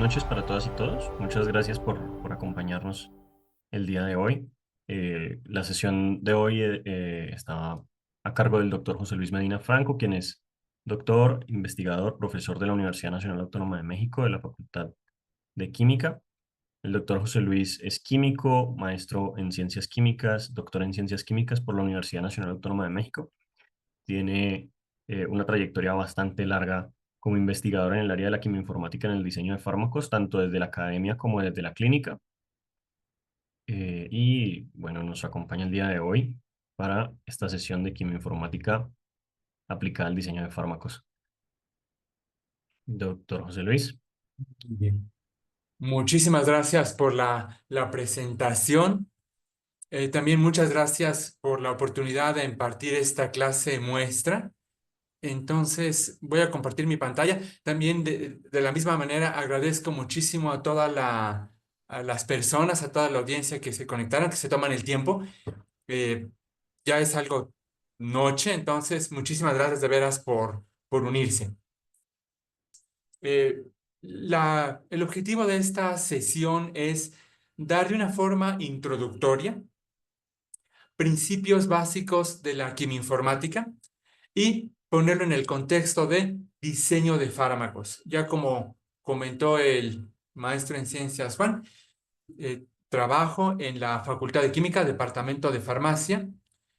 noches para todas y todos. Muchas gracias por acompañarnos el día de hoy. La sesión de hoy está a cargo del doctor José Luis Medina Franco, quien es doctor, investigador, profesor de la Universidad Nacional Autónoma de México de la Facultad de Química. El doctor José Luis es químico, maestro en ciencias químicas, doctor en ciencias químicas por la Universidad Nacional Autónoma de México. Tiene una trayectoria bastante larga como investigador en el área de la quimioinformática en el diseño de fármacos, tanto desde la academia como desde la clínica. Y bueno, nos acompaña el día de hoy para esta sesión de quimioinformática aplicada al diseño de fármacos. Doctor José Luis. Bien. Muchísimas gracias por la presentación. También muchas gracias por la oportunidad de impartir esta clase muestra. Entonces, voy a compartir mi pantalla. También de la misma manera agradezco muchísimo a a las personas, a toda la audiencia que se conectaron, que se toman el tiempo. Eh, ya es algo noche, entonces muchísimas gracias de veras por unirse. Eh, el objetivo de esta sesión es dar de una forma introductoria principios básicos de la quimioinformática y ponerlo en el contexto de diseño de fármacos. Ya como comentó el maestro en ciencias Juan, trabajo en la Facultad de Química, Departamento de Farmacia,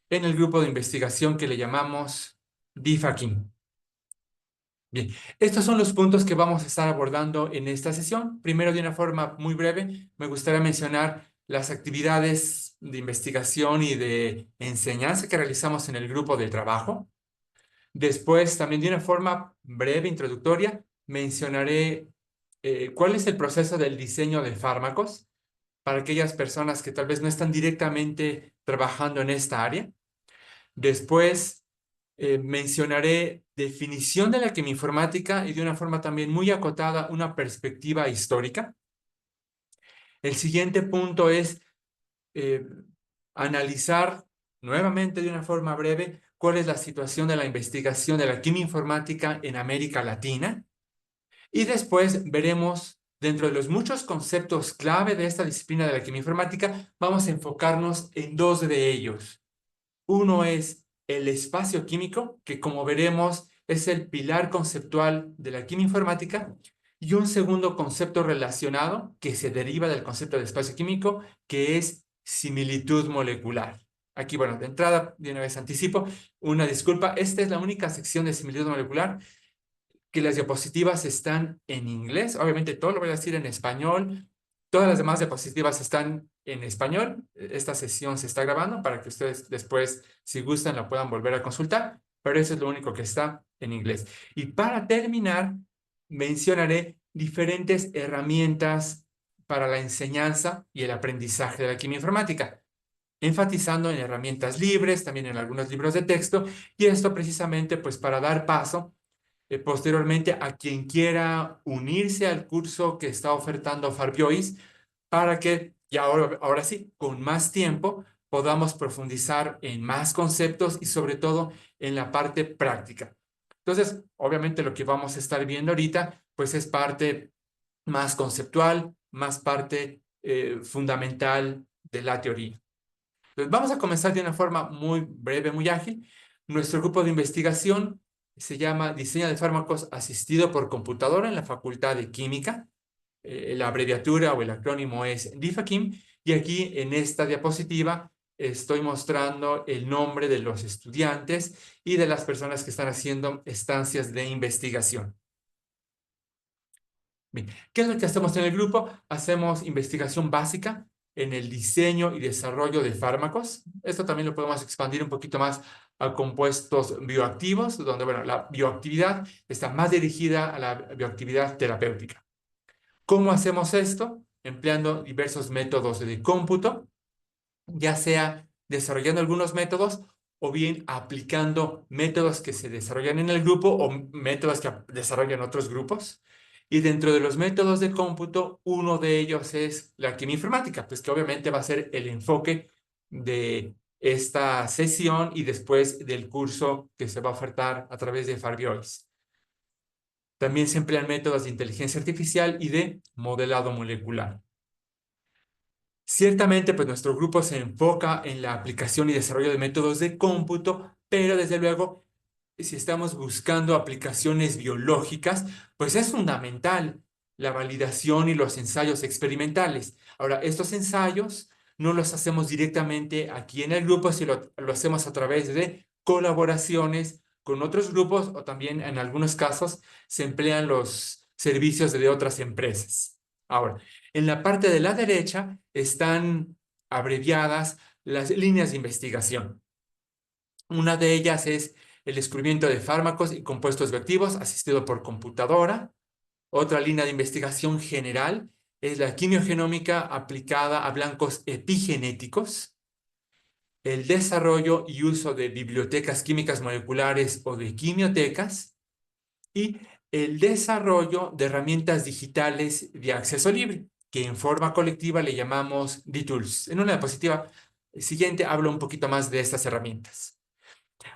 en el grupo de investigación que le llamamos DIFAQUIM. Bien, estos son los puntos que vamos a estar abordando en esta sesión. Primero, de una forma muy breve, me gustaría mencionar las actividades de investigación y de enseñanza que realizamos en el grupo de trabajo. Después, también de una forma breve, introductoria, mencionaré cuál es el proceso del diseño de fármacos para aquellas personas que tal vez no están directamente trabajando en esta área. Después, mencionaré definición de la quimioinformática y de una forma también muy acotada una perspectiva histórica. El siguiente punto es eh, analizar nuevamente de una forma breve cuál es la situación de la investigación de la quimioinformática en América Latina. Y después veremos, dentro de los muchos conceptos clave de esta disciplina de la quimioinformática, vamos a enfocarnos en dos de ellos. Uno es el espacio químico, que como veremos es el pilar conceptual de la quimioinformática, y un segundo concepto relacionado que se deriva del concepto de espacio químico, que es similitud molecular. Aquí, bueno, de entrada, de una vez anticipo, una disculpa, esta es la única sección de similitud molecular que las diapositivas están en inglés. Obviamente todo lo voy a decir en español. Todas las demás diapositivas están en español. Esta sesión se está grabando para que ustedes después, si gustan, la puedan volver a consultar, pero eso es lo único que está en inglés. Y para terminar, mencionaré diferentes herramientas para la enseñanza y el aprendizaje de la quimioinformática, enfatizando en herramientas libres, también en algunos libros de texto, y esto precisamente pues para dar paso posteriormente a quien quiera unirse al curso que está ofertando Farbiois para que, y ahora sí, con más tiempo, podamos profundizar en más conceptos y sobre todo en la parte práctica. Entonces, obviamente lo que vamos a estar viendo ahorita, pues es parte más conceptual, más parte fundamental de la teoría. Entonces, vamos a comenzar de una forma muy breve, muy ágil. Nuestro grupo de investigación se llama Diseño de Fármacos Asistido por Computadora en la Facultad de Química. La abreviatura o el acrónimo es DIFAQUIM. Y aquí en esta diapositiva estoy mostrando el nombre de los estudiantes y de las personas que están haciendo estancias de investigación. Bien, ¿qué es lo que hacemos en el grupo? Hacemos investigación básica en el diseño y desarrollo de fármacos. Esto también lo podemos expandir un poquito más a compuestos bioactivos, donde, bueno, la bioactividad está más dirigida a la bioactividad terapéutica. ¿Cómo hacemos esto? Empleando diversos métodos de cómputo, ya sea desarrollando algunos métodos o bien aplicando métodos que se desarrollan en el grupo o métodos que desarrollan otros grupos. Y dentro de los métodos de cómputo, uno de ellos es la quimioinformática, pues que obviamente va a ser el enfoque de esta sesión y después del curso que se va a ofertar a través de Farbiois. También se emplean métodos de inteligencia artificial y de modelado molecular. Ciertamente, pues nuestro grupo se enfoca en la aplicación y desarrollo de métodos de cómputo, pero desde luego, si estamos buscando aplicaciones biológicas, pues es fundamental la validación y los ensayos experimentales. Ahora, estos ensayos no los hacemos directamente aquí en el grupo, sino lo hacemos a través de colaboraciones con otros grupos o también en algunos casos se emplean los servicios de otras empresas. Ahora, en la parte de la derecha están abreviadas las líneas de investigación. Una de ellas es el descubrimiento de fármacos y compuestos bioactivos asistido por computadora. Otra línea de investigación general es la quimiogenómica aplicada a blancos epigenéticos, el desarrollo y uso de bibliotecas químicas moleculares o de quimiotecas y el desarrollo de herramientas digitales de acceso libre, que en forma colectiva le llamamos DTools. En una diapositiva siguiente hablo un poquito más de estas herramientas.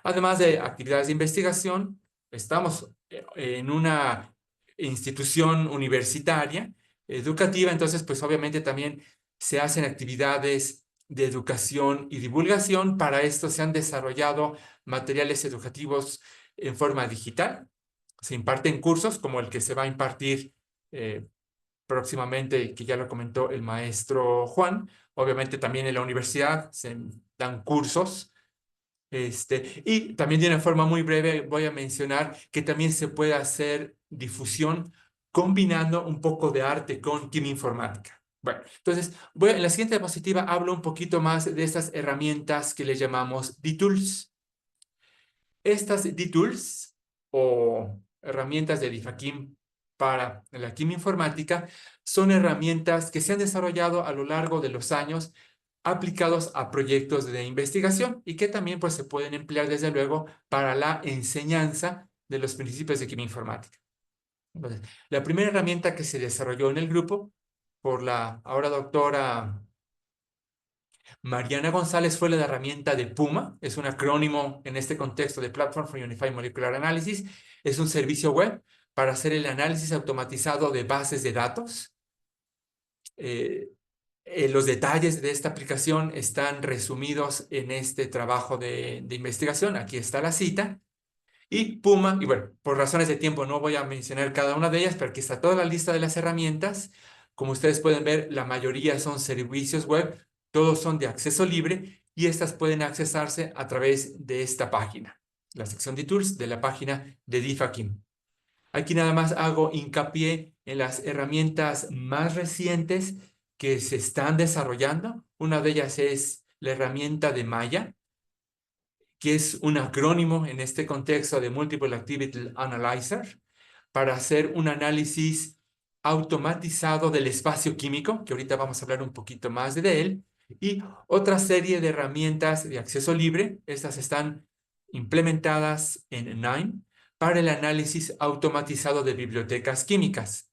Además de actividades de investigación, estamos en una institución universitaria, educativa, entonces pues obviamente también se hacen actividades de educación y divulgación. Para esto se han desarrollado materiales educativos en forma digital. Se imparten cursos como el que se va a impartir eh, próximamente, que ya lo comentó el maestro Juan. Obviamente también en la universidad se dan cursos y también de una forma muy breve voy a mencionar que también se puede hacer difusión combinando un poco de arte con quimioinformática. Bueno, entonces en la siguiente diapositiva hablo un poquito más de estas herramientas que le llamamos DTools. Estas DTools o herramientas de DIFAKIM para la quimioinformática son herramientas que se han desarrollado a lo largo de los años aplicados a proyectos de investigación y que también pues, se pueden emplear desde luego para la enseñanza de los principios de quimioinformática. Entonces, la primera herramienta que se desarrolló en el grupo por la ahora doctora Mariana González fue la herramienta de PUMA, es un acrónimo en este contexto de Platform for Unified Molecular Analysis, es un servicio web para hacer el análisis automatizado de bases de datos. Los detalles de esta aplicación están resumidos en este trabajo de investigación. Aquí está la cita. Y Puma, y bueno, por razones de tiempo no voy a mencionar cada una de ellas, pero aquí está toda la lista de las herramientas. Como ustedes pueden ver, la mayoría son servicios web, todos son de acceso libre y estas pueden accesarse a través de esta página, la sección de tools de la página de DIFAKIM. Aquí nada más hago hincapié en las herramientas más recientes que se están desarrollando. Una de ellas es la herramienta de Maya, que es un acrónimo en este contexto de Multiple Activity Analyzer, para hacer un análisis automatizado del espacio químico, que ahorita vamos a hablar un poquito más de él, y otra serie de herramientas de acceso libre. Estas están implementadas en NINE para el análisis automatizado de bibliotecas químicas.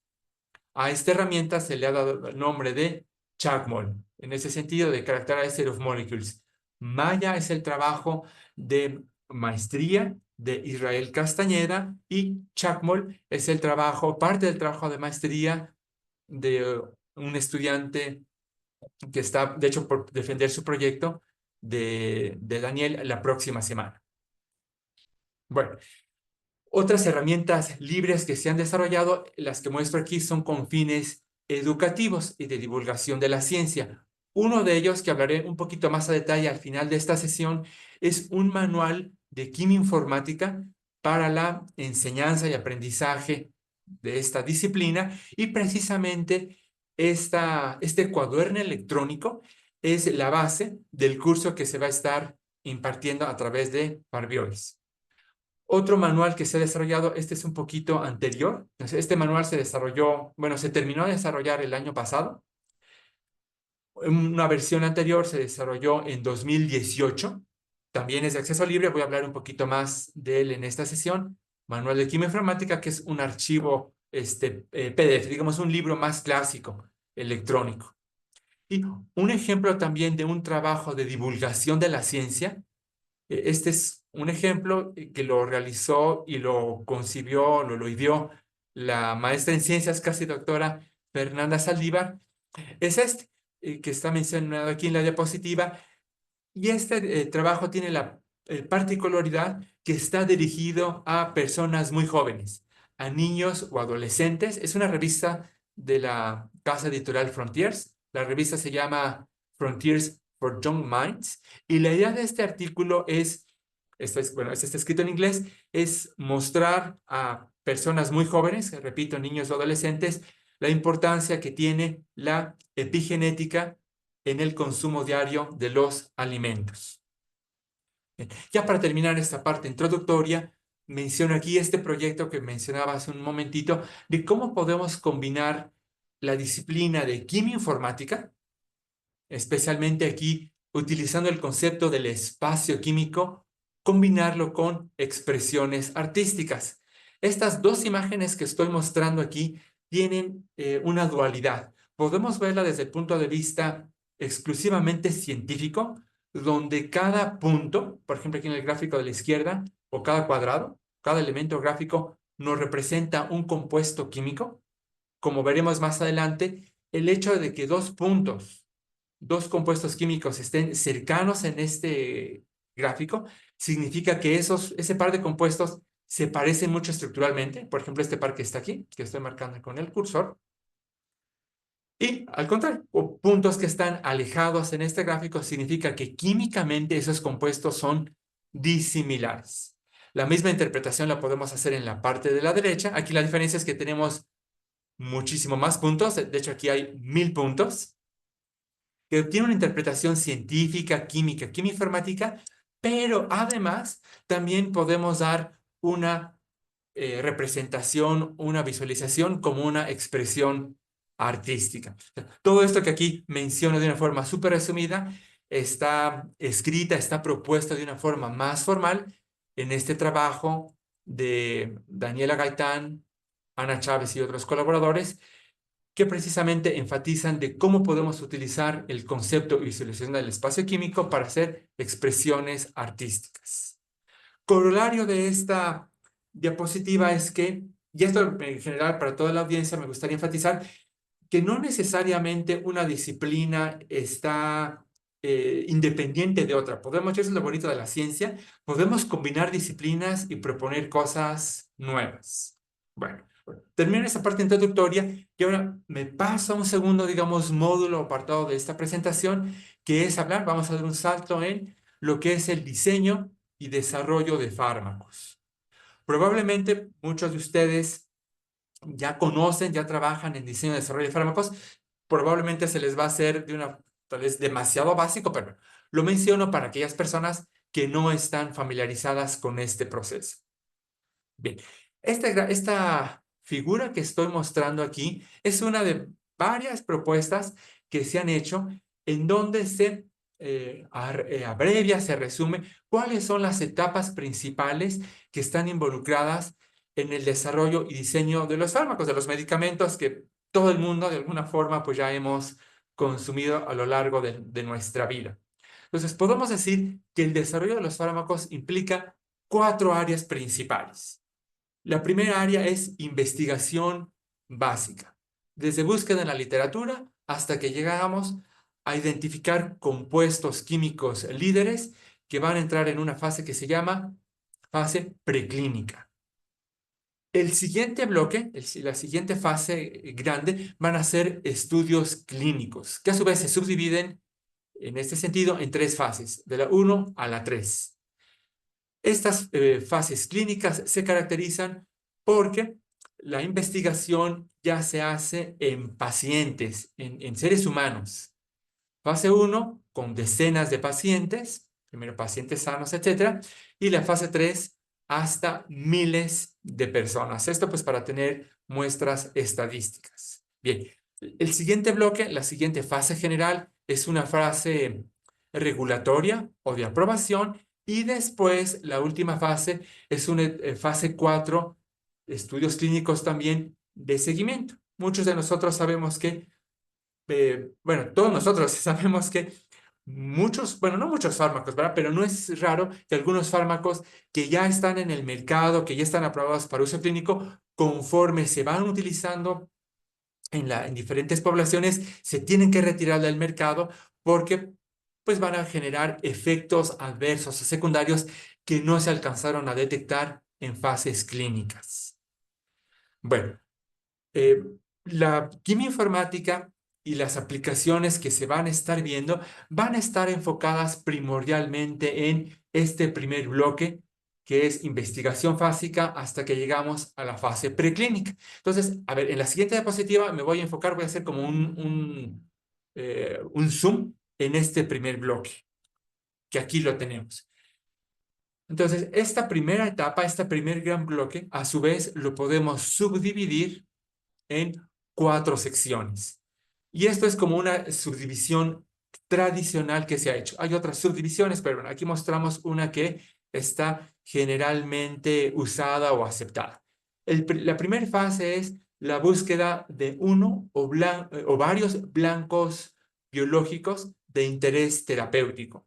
A esta herramienta se le ha dado el nombre de CHACMOL, en ese sentido de Characterized of Molecules. Maya es el trabajo de maestría de Israel Castañeda y CHACMOL es el trabajo, parte del trabajo de maestría de un estudiante que está, de hecho, por defender su proyecto de Daniel la próxima semana. Bueno, otras herramientas libres que se han desarrollado, las que muestro aquí, son con fines educativos y de divulgación de la ciencia. Uno de ellos, que hablaré un poquito más a detalle al final de esta sesión, es un manual de quimioinformática para la enseñanza y aprendizaje de esta disciplina y precisamente este cuaderno electrónico es la base del curso que se va a estar impartiendo a través de Barbiolis. Otro manual que se ha desarrollado, este es un poquito anterior. Este manual se desarrolló, bueno, se terminó de desarrollar el año pasado. Una versión anterior se desarrolló en 2018. También es de acceso libre. Voy a hablar un poquito más de él en esta sesión. Manual de quimioinformática, que es un archivo PDF, digamos un libro más clásico, electrónico. Y un ejemplo también de un trabajo de divulgación de la ciencia. Este es un ejemplo que lo realizó y lo concibió, lo ideó la maestra en ciencias, casi doctora Fernanda Saldívar, es este, que está mencionado aquí en la diapositiva. Y este trabajo tiene la particularidad que está dirigido a personas muy jóvenes, a niños o adolescentes. Es una revista de la casa editorial Frontiers. La revista se llama Frontiers for Young Minds. Y la idea de este artículo es, bueno, este está escrito en inglés, es mostrar a personas muy jóvenes, repito, niños o adolescentes, la importancia que tiene la epigenética en el consumo diario de los alimentos. Bien, ya para terminar esta parte introductoria, menciono aquí este proyecto que mencionaba hace un momentito de cómo podemos combinar la disciplina de química informática, especialmente aquí utilizando el concepto del espacio químico, combinarlo con expresiones artísticas. Estas dos imágenes que estoy mostrando aquí tienen una dualidad. Podemos verla desde el punto de vista exclusivamente científico, donde cada punto, por ejemplo aquí en el gráfico de la izquierda, o cada cuadrado, cada elemento gráfico nos representa un compuesto químico. Como veremos más adelante, el hecho de que dos compuestos químicos estén cercanos en este gráfico, significa que ese par de compuestos se parecen mucho estructuralmente. Por ejemplo, este par que está aquí, que estoy marcando con el cursor. Y al contrario, puntos que están alejados en este gráfico significa que químicamente esos compuestos son disimilares. La misma interpretación la podemos hacer en la parte de la derecha. Aquí la diferencia es que tenemos muchísimo más puntos. De hecho, aquí hay 1000 puntos, que tiene una interpretación científica, química, química informática, pero además también podemos dar una representación, una visualización como una expresión artística. Todo esto que aquí menciono de una forma súper resumida está escrita, está propuesta de una forma más formal en este trabajo de Daniela Gaitán, Ana Chávez y otros colaboradores, que precisamente enfatizan de cómo podemos utilizar el concepto y visualización del espacio químico para hacer expresiones artísticas. Corolario de esta diapositiva es que, y esto en general para toda la audiencia me gustaría enfatizar, que no necesariamente una disciplina está independiente de otra. Podemos, eso es lo bonito de la ciencia, podemos combinar disciplinas y proponer cosas nuevas. Bueno, termino esa parte introductoria y ahora me paso a un segundo, digamos, módulo o apartado de esta presentación, que es hablar, vamos a dar un salto en lo que es el diseño y desarrollo de fármacos. Probablemente muchos de ustedes ya conocen, ya trabajan en diseño y desarrollo de fármacos, probablemente se les va a hacer de una, tal vez demasiado básico, pero lo menciono para aquellas personas que no están familiarizadas con este proceso. Bien, esta figura que estoy mostrando aquí es una de varias propuestas que se han hecho en donde se abrevia, se resume cuáles son las etapas principales que están involucradas en el desarrollo y diseño de los fármacos, de los medicamentos que todo el mundo de alguna forma pues ya hemos consumido a lo largo de nuestra vida. Entonces, podemos decir que el desarrollo de los fármacos implica 4 áreas principales. La primera área es investigación básica, desde búsqueda en la literatura hasta que llegamos a identificar compuestos químicos líderes que van a entrar en una fase que se llama fase preclínica. El siguiente bloque, la siguiente fase grande, van a ser estudios clínicos, que a su vez se subdividen en este sentido en 3 fases, de la 1 a la 3. Estas fases clínicas se caracterizan porque la investigación ya se hace en pacientes, en seres humanos. Fase 1 con decenas de pacientes, primero pacientes sanos, etcétera, y la fase 3 hasta miles de personas. Esto pues para tener muestras estadísticas. Bien, el siguiente bloque, la siguiente fase general, es una fase regulatoria o de aprobación, y después la última fase es una fase 4, estudios clínicos también de seguimiento. Muchos de nosotros sabemos que bueno, todos nosotros sabemos que muchos, bueno, no muchos fármacos, ¿verdad? Pero no es raro que algunos fármacos que ya están en el mercado, que ya están aprobados para uso clínico, conforme se van utilizando en diferentes poblaciones, se tienen que retirar del mercado porque pues van a generar efectos adversos o secundarios que no se alcanzaron a detectar en fases clínicas. Bueno, eh, la quimioinformática y las aplicaciones que se van a estar viendo van a estar enfocadas primordialmente en este primer bloque, que es investigación básica hasta que llegamos a la fase preclínica. Entonces, a ver, en la siguiente diapositiva me voy a enfocar, voy a hacer como un zoom en este primer bloque, que aquí lo tenemos. Entonces, esta primera etapa, este primer gran bloque, a su vez lo podemos subdividir en 4 secciones. Y esto es como una subdivisión tradicional que se ha hecho. Hay otras subdivisiones, pero bueno, aquí mostramos una que está generalmente usada o aceptada. La primera fase es la búsqueda de uno o varios blancos biológicos de interés terapéutico.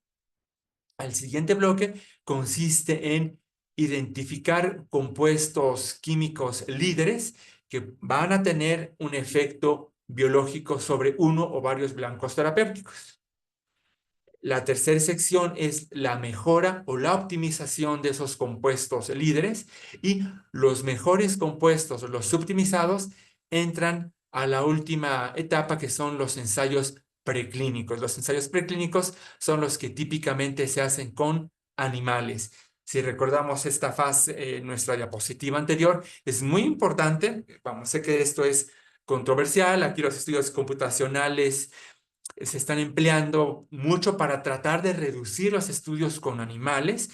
El siguiente bloque consiste en identificar compuestos químicos líderes que van a tener un efecto biológico sobre uno o varios blancos terapéuticos. La tercera sección es la mejora o la optimización de esos compuestos líderes, y los mejores compuestos, los optimizados, entran a la última etapa, que son los ensayos preclínicos. Los ensayos preclínicos son los que típicamente se hacen con animales. Si recordamos esta fase, nuestra diapositiva anterior, es muy importante. Vamos, sé que esto es controversial. Aquí los estudios computacionales se están empleando mucho para tratar de reducir los estudios con animales,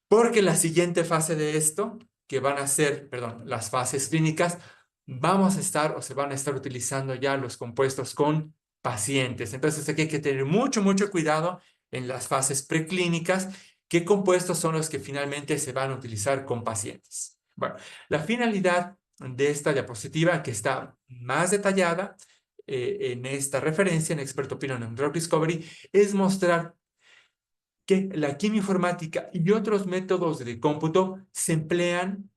porque la siguiente fase de esto, que van a ser, perdón, las fases clínicas, vamos a estar o se van a estar utilizando ya los compuestos con pacientes. Entonces aquí hay que tener mucho, mucho cuidado en las fases preclínicas, qué compuestos son los que finalmente se van a utilizar con pacientes. Bueno, la finalidad de esta diapositiva, que está más detallada en esta referencia en Expert Opinion en Drug Discovery, es mostrar que la quimioinformática y otros métodos de cómputo se emplean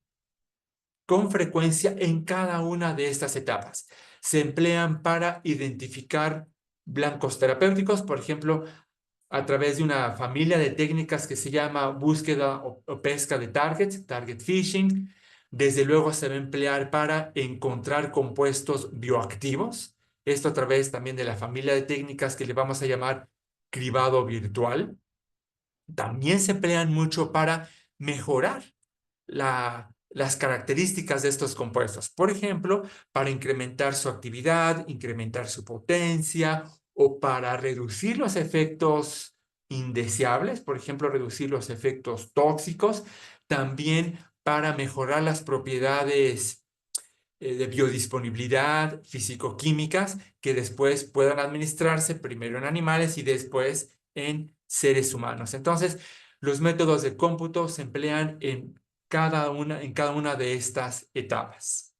con frecuencia en cada una de estas etapas. Se emplean para identificar blancos terapéuticos, por ejemplo, a través de una familia de técnicas que se llama búsqueda o pesca de targets, target fishing. Desde luego se va a emplear para encontrar compuestos bioactivos. Esto a través también de la familia de técnicas que le vamos a llamar cribado virtual. También se emplean mucho para mejorar las características de estos compuestos. Por ejemplo, para incrementar su actividad, incrementar su potencia, o para reducir los efectos indeseables, por ejemplo, reducir los efectos tóxicos. También para mejorar las propiedades de biodisponibilidad, físico-químicas, que después puedan administrarse primero en animales y después en seres humanos. Entonces, los métodos de cómputo se emplean en cada una de estas etapas.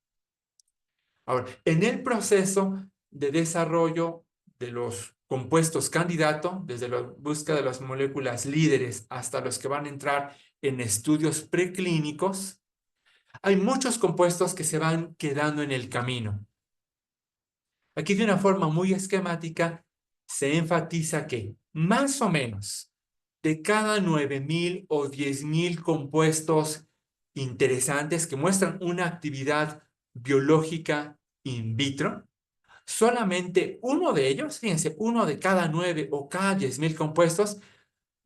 Ahora, en el proceso de desarrollo de los compuestos candidato, desde la búsqueda de las moléculas líderes hasta los que van a entrar en estudios preclínicos, hay muchos compuestos que se van quedando en el camino. Aquí de una forma muy esquemática se enfatiza que más o menos de cada 9,000 o 10,000 compuestos interesantes que muestran una actividad biológica in vitro, solamente uno de ellos, fíjense, uno de cada 9 o cada 10,000 compuestos,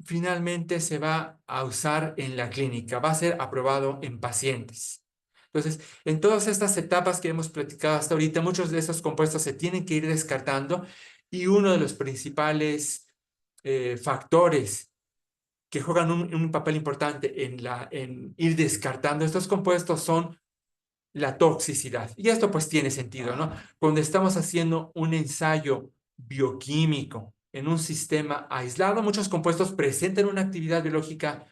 finalmente se va a usar en la clínica, va a ser aprobado en pacientes. Entonces, en todas estas etapas que hemos platicado hasta ahorita, muchos de esos compuestos se tienen que ir descartando, y uno de los principales factores que juegan un papel importante en ir descartando estos compuestos son la toxicidad. Y esto pues tiene sentido, ¿no? Cuando estamos haciendo un ensayo bioquímico en un sistema aislado, muchos compuestos presentan una actividad biológica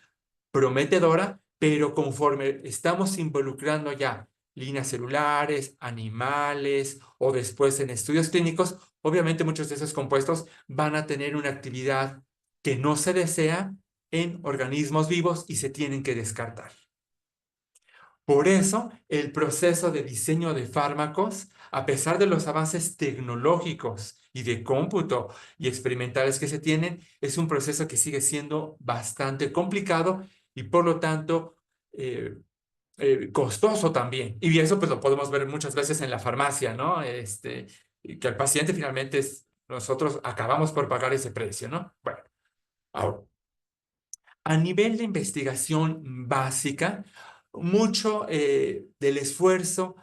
prometedora, pero conforme estamos involucrando ya líneas celulares, animales o después en estudios clínicos, obviamente muchos de esos compuestos van a tener una actividad que no se desea en organismos vivos y se tienen que descartar. Por eso, el proceso de diseño de fármacos, a pesar de los avances tecnológicos y de cómputo y experimentales que se tienen, es un proceso que sigue siendo bastante complicado y por lo tanto eh, costoso también. Y eso pues lo podemos ver muchas veces en la farmacia, ¿no? Y que el paciente finalmente nosotros acabamos por pagar ese precio, ¿no? Bueno, ahora. A nivel de investigación básica, mucho del esfuerzo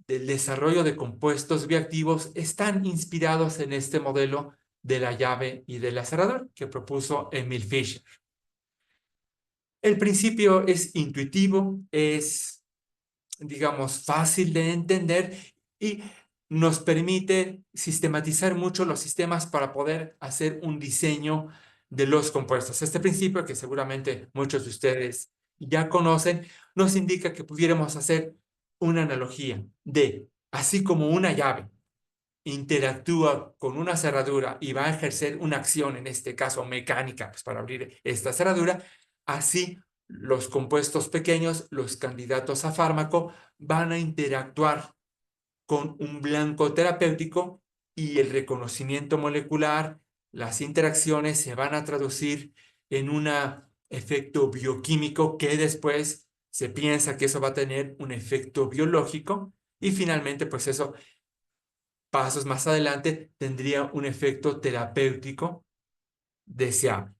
del desarrollo de compuestos bioactivos están inspirados en este modelo de la llave y del acelerador que propuso Emil Fischer. El principio es intuitivo, es, digamos, fácil de entender y nos permite sistematizar mucho los sistemas para poder hacer un diseño de los compuestos. Este principio, que seguramente muchos de ustedes ya conocen, nos indica que pudiéramos hacer una analogía de, así como una llave interactúa con una cerradura y va a ejercer una acción, en este caso mecánica, pues para abrir esta cerradura, así los compuestos pequeños, los candidatos a fármaco, van a interactuar con un blanco terapéutico y el reconocimiento molecular, las interacciones se van a traducir en un efecto bioquímico que después se piensa que eso va a tener un efecto biológico y finalmente pues eso pasos más adelante tendría un efecto terapéutico deseable.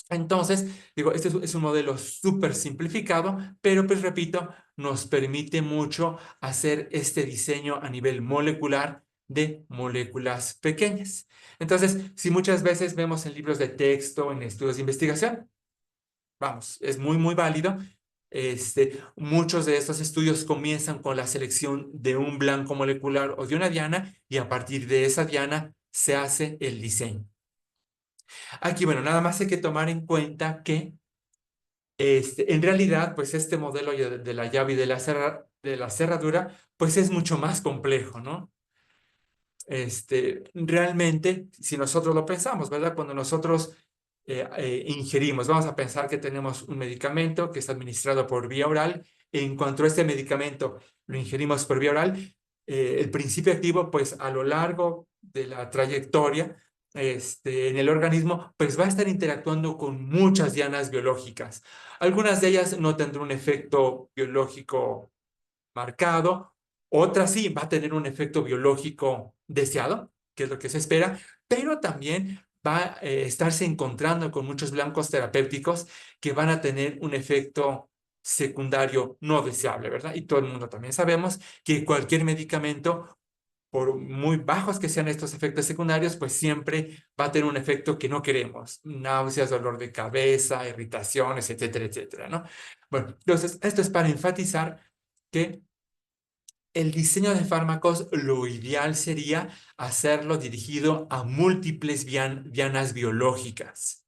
Entonces, digo, este es un modelo súper simplificado, pero pues repito, nos permite mucho hacer este diseño a nivel molecular de moléculas pequeñas. Entonces, si muchas veces vemos en libros de texto, en estudios de investigación, vamos, es muy válido. Muchos de estos estudios comienzan con la selección de un blanco molecular o de una diana y a partir de esa diana se hace el diseño. Aquí, bueno, nada más hay que tomar en cuenta que en realidad, pues este modelo de la llave y de la cerradura, pues es mucho más complejo, ¿no? Realmente, si nosotros lo pensamos, ¿verdad? Cuando nosotros ingerimos, vamos a pensar que tenemos un medicamento que es administrado por vía oral. En cuanto a este medicamento lo ingerimos por vía oral, el principio activo, pues a lo largo de la trayectoria en el organismo, pues va a estar interactuando con muchas dianas biológicas. Algunas de ellas no tendrán un efecto biológico marcado, otra sí va a tener un efecto biológico deseado, que es lo que se espera, pero también va a estarse encontrando con muchos blancos terapéuticos que van a tener un efecto secundario no deseable, ¿verdad? Y todo el mundo también sabemos que cualquier medicamento, por muy bajos que sean estos efectos secundarios, pues siempre va a tener un efecto que no queremos, náuseas, dolor de cabeza, irritaciones, etcétera, etcétera, ¿no? Bueno, entonces, esto es para enfatizar que el diseño de fármacos, lo ideal sería hacerlo dirigido a múltiples dianas biológicas.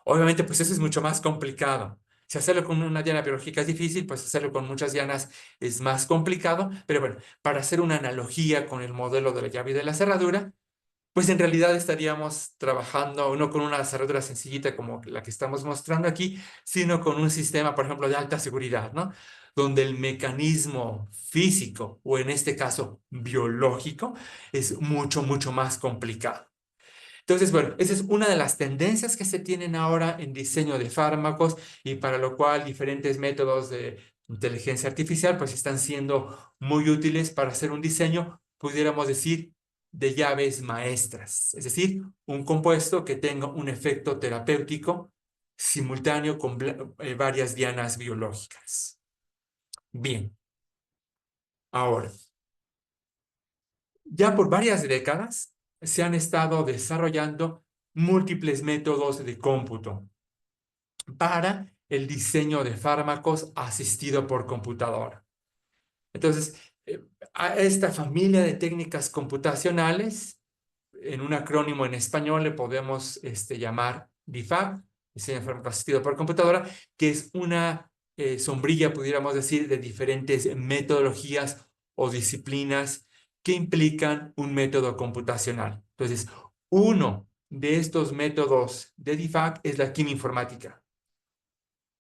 Obviamente, pues eso es mucho más complicado. Si hacerlo con una diana biológica es difícil, pues hacerlo con muchas dianas es más complicado. Pero bueno, para hacer una analogía con el modelo de la llave y de la cerradura, pues en realidad estaríamos trabajando no con una cerradura sencillita como la que estamos mostrando aquí, sino con un sistema, por ejemplo, de alta seguridad, ¿no? Donde el mecanismo físico, o en este caso biológico, es mucho más complicado. Entonces, bueno, esa es una de las tendencias que se tienen ahora en diseño de fármacos y para lo cual diferentes métodos de inteligencia artificial pues están siendo muy útiles para hacer un diseño, pudiéramos decir, de llaves maestras, es decir, un compuesto que tenga un efecto terapéutico simultáneo con varias dianas biológicas. Bien, ahora, ya por varias décadas se han estado desarrollando múltiples métodos de cómputo para el diseño de fármacos asistido por computadora. Entonces, a esta familia de técnicas computacionales, en un acrónimo en español le podemos llamar DIFAC, diseño de fármacos asistido por computadora, que es una sombrilla, pudiéramos decir, de diferentes metodologías o disciplinas que implican un método computacional. Entonces, uno de estos métodos de DIFAC es la quimioinformática.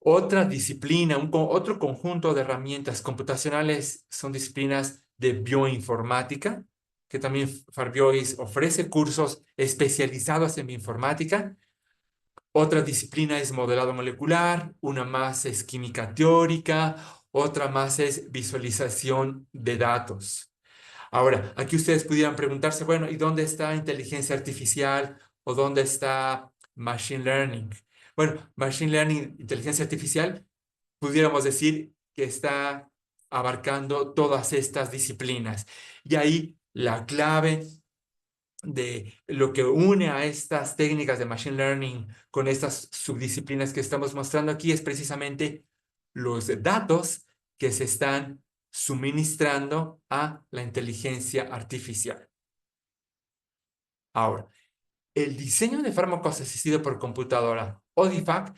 Otra disciplina, otro conjunto de herramientas computacionales son disciplinas de bioinformática, que también Farbiois ofrece cursos especializados en bioinformática. Otra disciplina es modelado molecular, una más es química teórica, otra más es visualización de datos. Ahora, aquí ustedes pudieran preguntarse, bueno, ¿y dónde está inteligencia artificial o dónde está machine learning? Bueno, machine learning, inteligencia artificial, pudiéramos decir que está abarcando todas estas disciplinas. Y ahí la clave de lo que une a estas técnicas de machine learning con estas subdisciplinas que estamos mostrando aquí es precisamente los datos que se están suministrando a la inteligencia artificial. Ahora, el diseño de fármacos asistido por computadora o DIFAC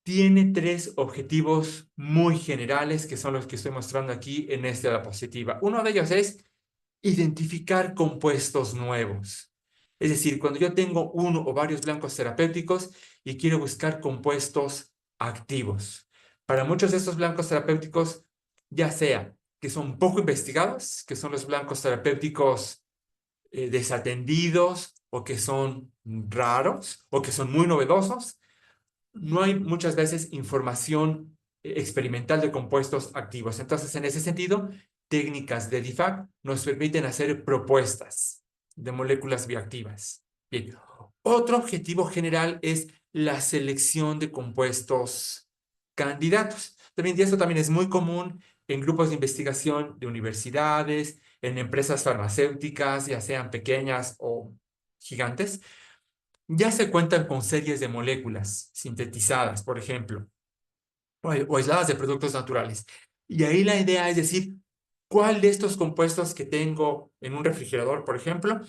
tiene tres objetivos muy generales que son los que estoy mostrando aquí en esta diapositiva. Uno de ellos es identificar compuestos nuevos. Es decir, cuando yo tengo uno o varios blancos terapéuticos y quiero buscar compuestos activos. Para muchos de estos blancos terapéuticos, ya sea que son poco investigados, que son los blancos terapéuticos desatendidos o que son raros o que son muy novedosos, no hay muchas veces información experimental de compuestos activos. Entonces, en ese sentido, técnicas de DIFAC nos permiten hacer propuestas de moléculas bioactivas. Bien. Otro objetivo general es la selección de compuestos candidatos. También, y esto también es muy común en grupos de investigación de universidades, en empresas farmacéuticas, ya sean pequeñas o gigantes. Ya se cuentan con series de moléculas sintetizadas, por ejemplo, o aisladas de productos naturales. Y ahí la idea es decir, ¿cuál de estos compuestos que tengo en un refrigerador, por ejemplo,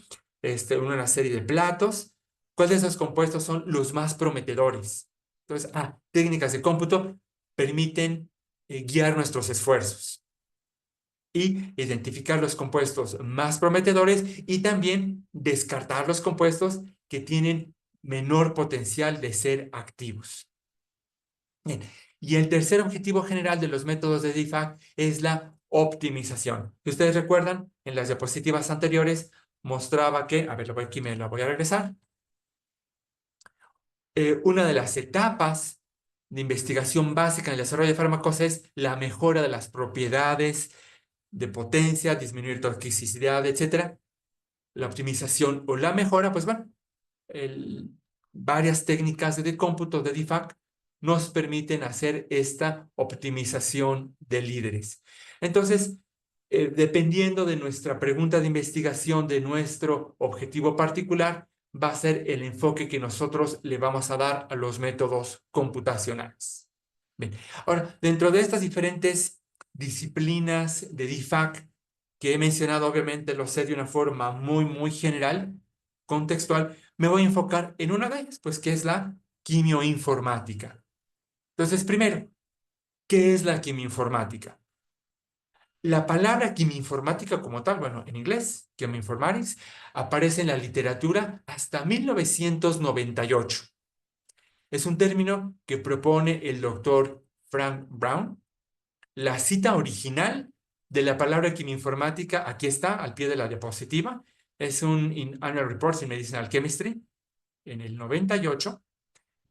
en una serie de platos, cuál de esos compuestos son los más prometedores? Entonces, técnicas de cómputo permiten guiar nuestros esfuerzos y identificar los compuestos más prometedores y también descartar los compuestos que tienen menor potencial de ser activos. Bien. Y el tercer objetivo general de los métodos de DIFAC es la optimización. Si ustedes recuerdan, en las diapositivas anteriores mostraba que, a ver, aquí me la voy a regresar, una de las etapas de investigación básica en el desarrollo de fármacos es la mejora de las propiedades de potencia, disminuir toxicidad, etcétera. La optimización o la mejora, pues bueno, el- varias técnicas de cómputo de DIFAC nos permiten hacer esta optimización de líderes. Entonces, dependiendo de nuestra pregunta de investigación, de nuestro objetivo particular, va a ser el enfoque que nosotros le vamos a dar a los métodos computacionales. Bien. Ahora, dentro de estas diferentes disciplinas de DIFAC que he mencionado, obviamente lo sé de una forma muy general, contextual, me voy a enfocar en una de ellas, pues que es la quimioinformática. Entonces, primero, ¿qué es la quimioinformática? La palabra quimioinformática como tal, bueno, en inglés, chemoinformatics, aparece en la literatura hasta 1998. Es un término que propone el doctor Frank Brown. La cita original de la palabra quimioinformática, aquí está, al pie de la diapositiva, es un Annual Reports in Medicinal Chemistry, en el 98.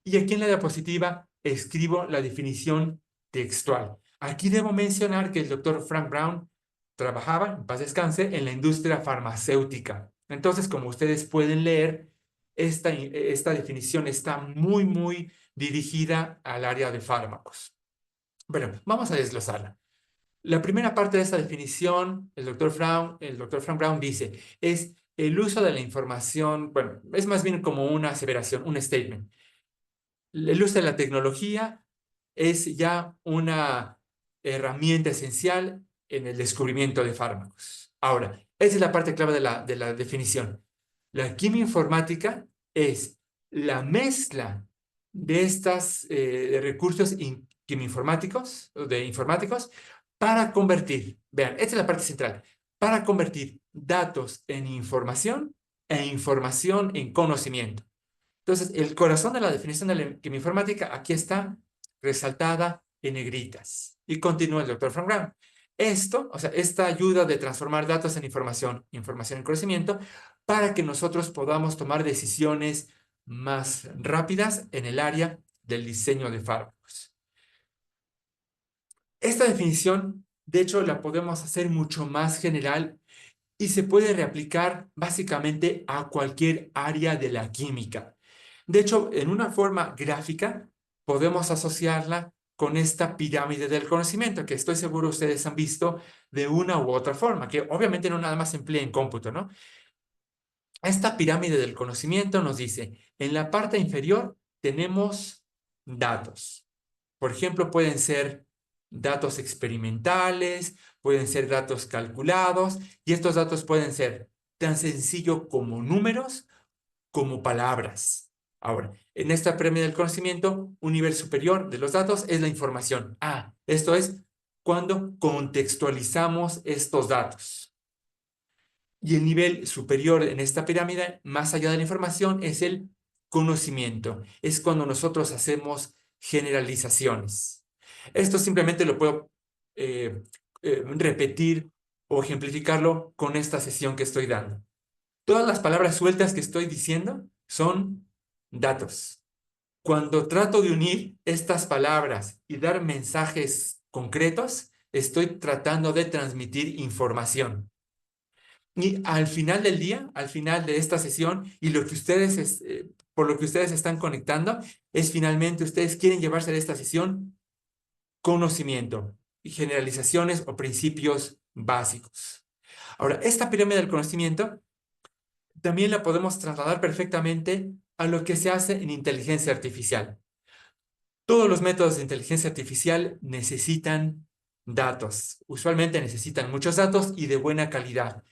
Y aquí en la diapositiva escribo la definición textual. Aquí debo mencionar que el doctor Frank Brown trabajaba, en paz descanse, en la industria farmacéutica. Entonces, como ustedes pueden leer, esta definición está muy dirigida al área de fármacos. Bueno, vamos a desglosarla. La primera parte de esta definición, el doctor Frank Brown dice, es el uso de la información, bueno, es más bien como una aseveración, un statement. El uso de la tecnología es ya una herramienta esencial en el descubrimiento de fármacos. Ahora, esa es la parte clave de la definición. La quimioinformática es la mezcla de estos recursos quimioinformáticos, de informáticos, para convertir, vean, esta es la parte central, para convertir datos en información e información en conocimiento. Entonces, el corazón de la definición de la quimioinformática aquí está resaltada en negritas. Y continúa el doctor Frank Brown. Esto, o sea, esta ayuda de transformar datos en información, información en conocimiento, para que nosotros podamos tomar decisiones más rápidas en el área del diseño de fármacos. Esta definición, de hecho, la podemos hacer mucho más general y se puede reaplicar básicamente a cualquier área de la química. De hecho, en una forma gráfica, podemos asociarla con esta pirámide del conocimiento, que estoy seguro ustedes han visto de una u otra forma, que obviamente no nada más se emplea en cómputo, ¿no? Esta pirámide del conocimiento nos dice, en la parte inferior tenemos datos. Por ejemplo, pueden ser datos experimentales, pueden ser datos calculados, y estos datos pueden ser tan sencillo como números, como palabras. Ahora, en esta pirámide del conocimiento, un nivel superior de los datos es la información. Esto es cuando contextualizamos estos datos. Y el nivel superior en esta pirámide, más allá de la información, es el conocimiento. Es cuando nosotros hacemos generalizaciones. Esto simplemente lo puedo repetir o ejemplificarlo con esta sesión que estoy dando. Todas las palabras sueltas que estoy diciendo son datos. Cuando trato de unir estas palabras y dar mensajes concretos, estoy tratando de transmitir información. Y al final del día, al final de esta sesión, y lo que ustedes, por lo que ustedes están conectando, es finalmente ustedes quieren llevarse de esta sesión conocimiento y generalizaciones o principios básicos. Ahora, esta pirámide del conocimiento también la podemos trasladar perfectamente a lo que se hace en inteligencia artificial. Todos los métodos de inteligencia artificial necesitan datos. Usualmente necesitan muchos datos y de buena calidad.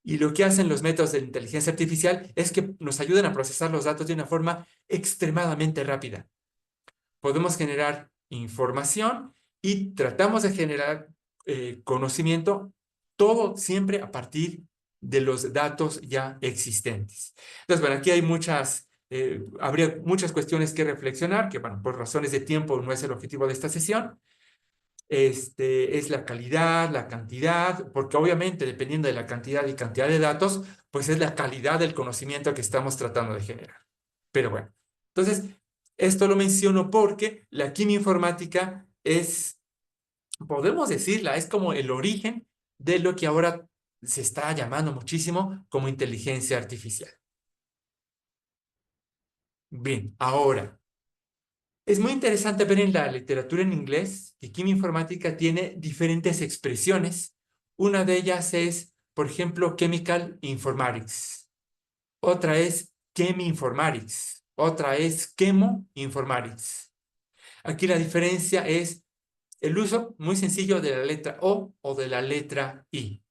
Y lo que hacen los métodos de inteligencia artificial es que nos ayudan a procesar los datos de una forma extremadamente rápida. Podemos generar información y tratamos de generar conocimiento, todo siempre a partir de los datos ya existentes. Entonces, bueno, aquí hay habría muchas cuestiones que reflexionar, que bueno, por razones de tiempo no es el objetivo de esta sesión. Es la calidad, la cantidad, porque obviamente dependiendo de la cantidad y cantidad de datos, pues es la calidad del conocimiento que estamos tratando de generar. Pero bueno, entonces, esto lo menciono porque la química informática podemos decirla, es como el origen de lo que ahora se está llamando muchísimo como inteligencia artificial. Bien, ahora, es muy interesante ver en la literatura en inglés que química informática tiene diferentes expresiones. Una de ellas es, por ejemplo, chemical informatics. Otra es cheminformatics. Otra es chemoinformatics. Aquí la diferencia es el uso muy sencillo de la letra O de la letra I.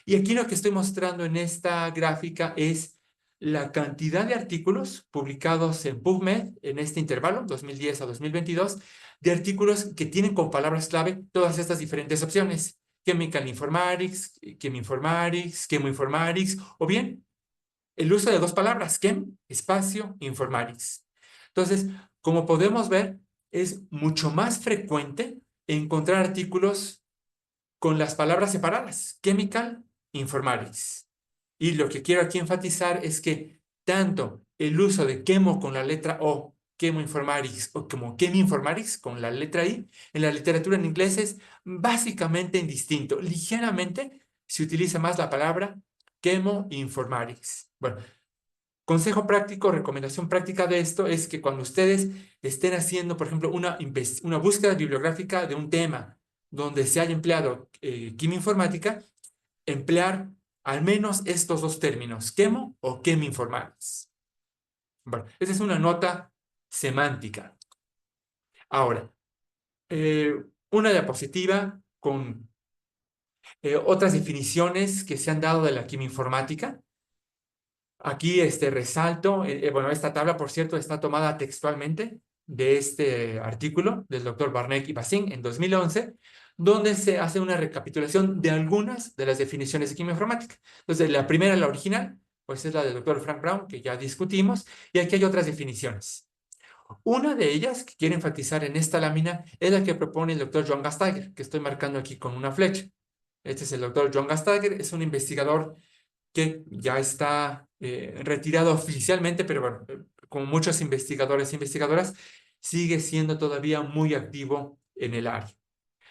Y aquí lo que estoy mostrando en esta gráfica es la cantidad de artículos publicados en PubMed en este intervalo, 2010 a 2022, de artículos que tienen como palabras clave todas estas diferentes opciones. Chemical Informatics, Cheminformatics, Chemoinformatics, o bien el uso de dos palabras, chem, espacio, informatics. Entonces, como podemos ver, es mucho más frecuente encontrar artículos con las palabras separadas, chemical, informatics. Y lo que quiero aquí enfatizar es que tanto el uso de chemo con la letra O, chemoinformatics, o como cheminformatics con la letra I, en la literatura en inglés es básicamente indistinto. Ligeramente se utiliza más la palabra chemoinformatics. Bueno, consejo práctico, recomendación práctica de esto es que cuando ustedes estén haciendo, por ejemplo, una búsqueda bibliográfica de un tema donde se haya empleado química informática, emplear al menos estos dos términos, quemo o cheminformatics. Bueno, esa es una nota semántica. Ahora, una diapositiva con otras definiciones que se han dado de la química informática. Aquí resalto, bueno, esta tabla, por cierto, está tomada textualmente de este artículo del doctor Barnett y Bassin en 2011, donde se hace una recapitulación de algunas de las definiciones de química informática. Entonces, la primera, la original, pues es la del doctor Frank Brown, que ya discutimos, y aquí hay otras definiciones. Una de ellas que quiero enfatizar en esta lámina es la que propone el doctor John Gasteiger, que estoy marcando aquí con una flecha. Este es el doctor John Gasteiger, es un investigador que ya está retirado oficialmente, pero bueno, como muchos investigadores e investigadoras, sigue siendo todavía muy activo en el área.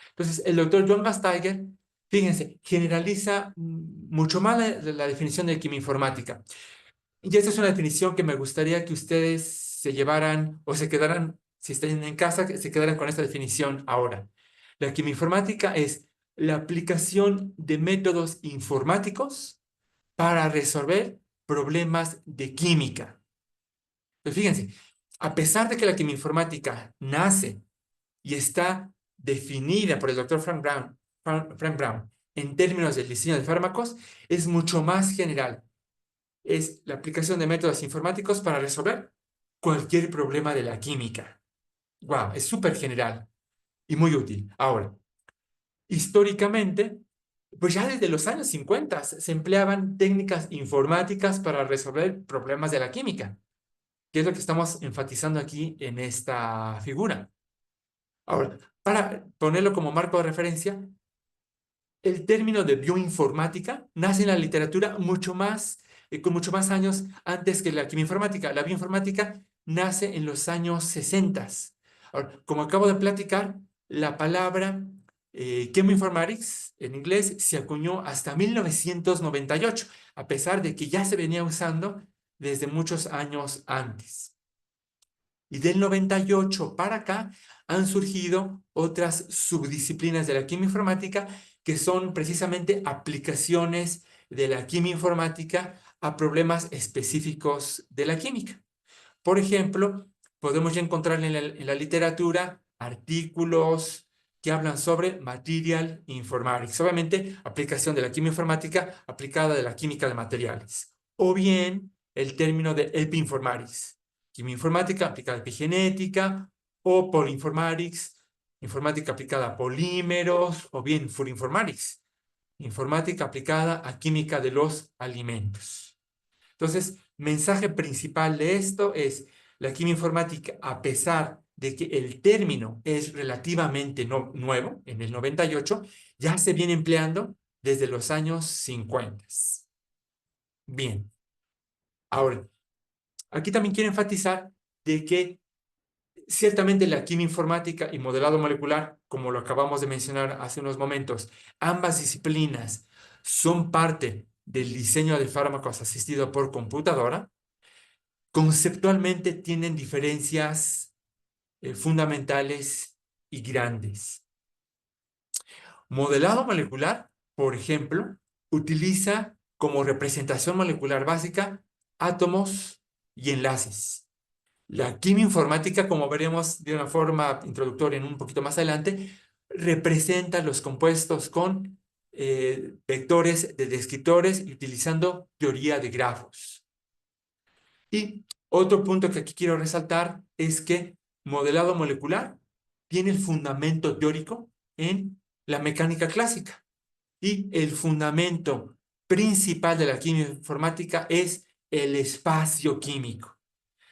Entonces, el doctor John Gasteiger, fíjense, generaliza mucho más la definición de quimioinformática. Y esta es una definición que me gustaría que ustedes se llevaran o se quedaran, si están en casa, que se quedaran con esta definición ahora. La quimioinformática es la aplicación de métodos informáticos para resolver problemas de química. Pues fíjense, a pesar de que la quimioinformática nace y está definida por el doctor Frank Brown en términos del diseño de fármacos, es mucho más general. Es la aplicación de métodos informáticos para resolver cualquier problema de la química. Wow, es súper general y muy útil. Ahora, históricamente, pues ya desde los años 50 se empleaban técnicas informáticas para resolver problemas de la química, que es lo que estamos enfatizando aquí en esta figura. Ahora, para ponerlo como marco de referencia, el término de bioinformática nace en la literatura con mucho más años antes que la quimioinformática. La bioinformática nace en los años 60. Ahora, como acabo de platicar, la palabra chemoinformatics en inglés se acuñó hasta 1998, a pesar de que ya se venía usando desde muchos años antes. Y del 98 para acá han surgido otras subdisciplinas de la quimioinformática que son precisamente aplicaciones de la quimioinformática a problemas específicos de la química. Por ejemplo, podemos ya encontrar en la literatura artículos que hablan sobre material informatics, obviamente aplicación de la quimioinformática aplicada de la química de materiales, o bien el término de epiinformatics, quimioinformática aplicada a epigenética, o polyinformatics, informática aplicada a polímeros, o bien food informatics, informática aplicada a química de los alimentos. Entonces, mensaje principal de esto es la quimioinformática, a pesar de que el término es relativamente nuevo, en el 98, ya se viene empleando desde los años 50. Bien, ahora, aquí también quiero enfatizar de que ciertamente la quimioinformática y modelado molecular, como lo acabamos de mencionar hace unos momentos, ambas disciplinas son parte del diseño de fármacos asistido por computadora. Conceptualmente tienen diferencias fundamentales y grandes. Modelado molecular, por ejemplo, utiliza como representación molecular básica átomos y enlaces. La quimioinformática, como veremos de una forma introductoria en un poquito más adelante, representa los compuestos con vectores de descriptores y utilizando teoría de grafos. Y otro punto que aquí quiero resaltar es que modelado molecular tiene el fundamento teórico en la mecánica clásica y el fundamento principal de la quimioinformática es el espacio químico.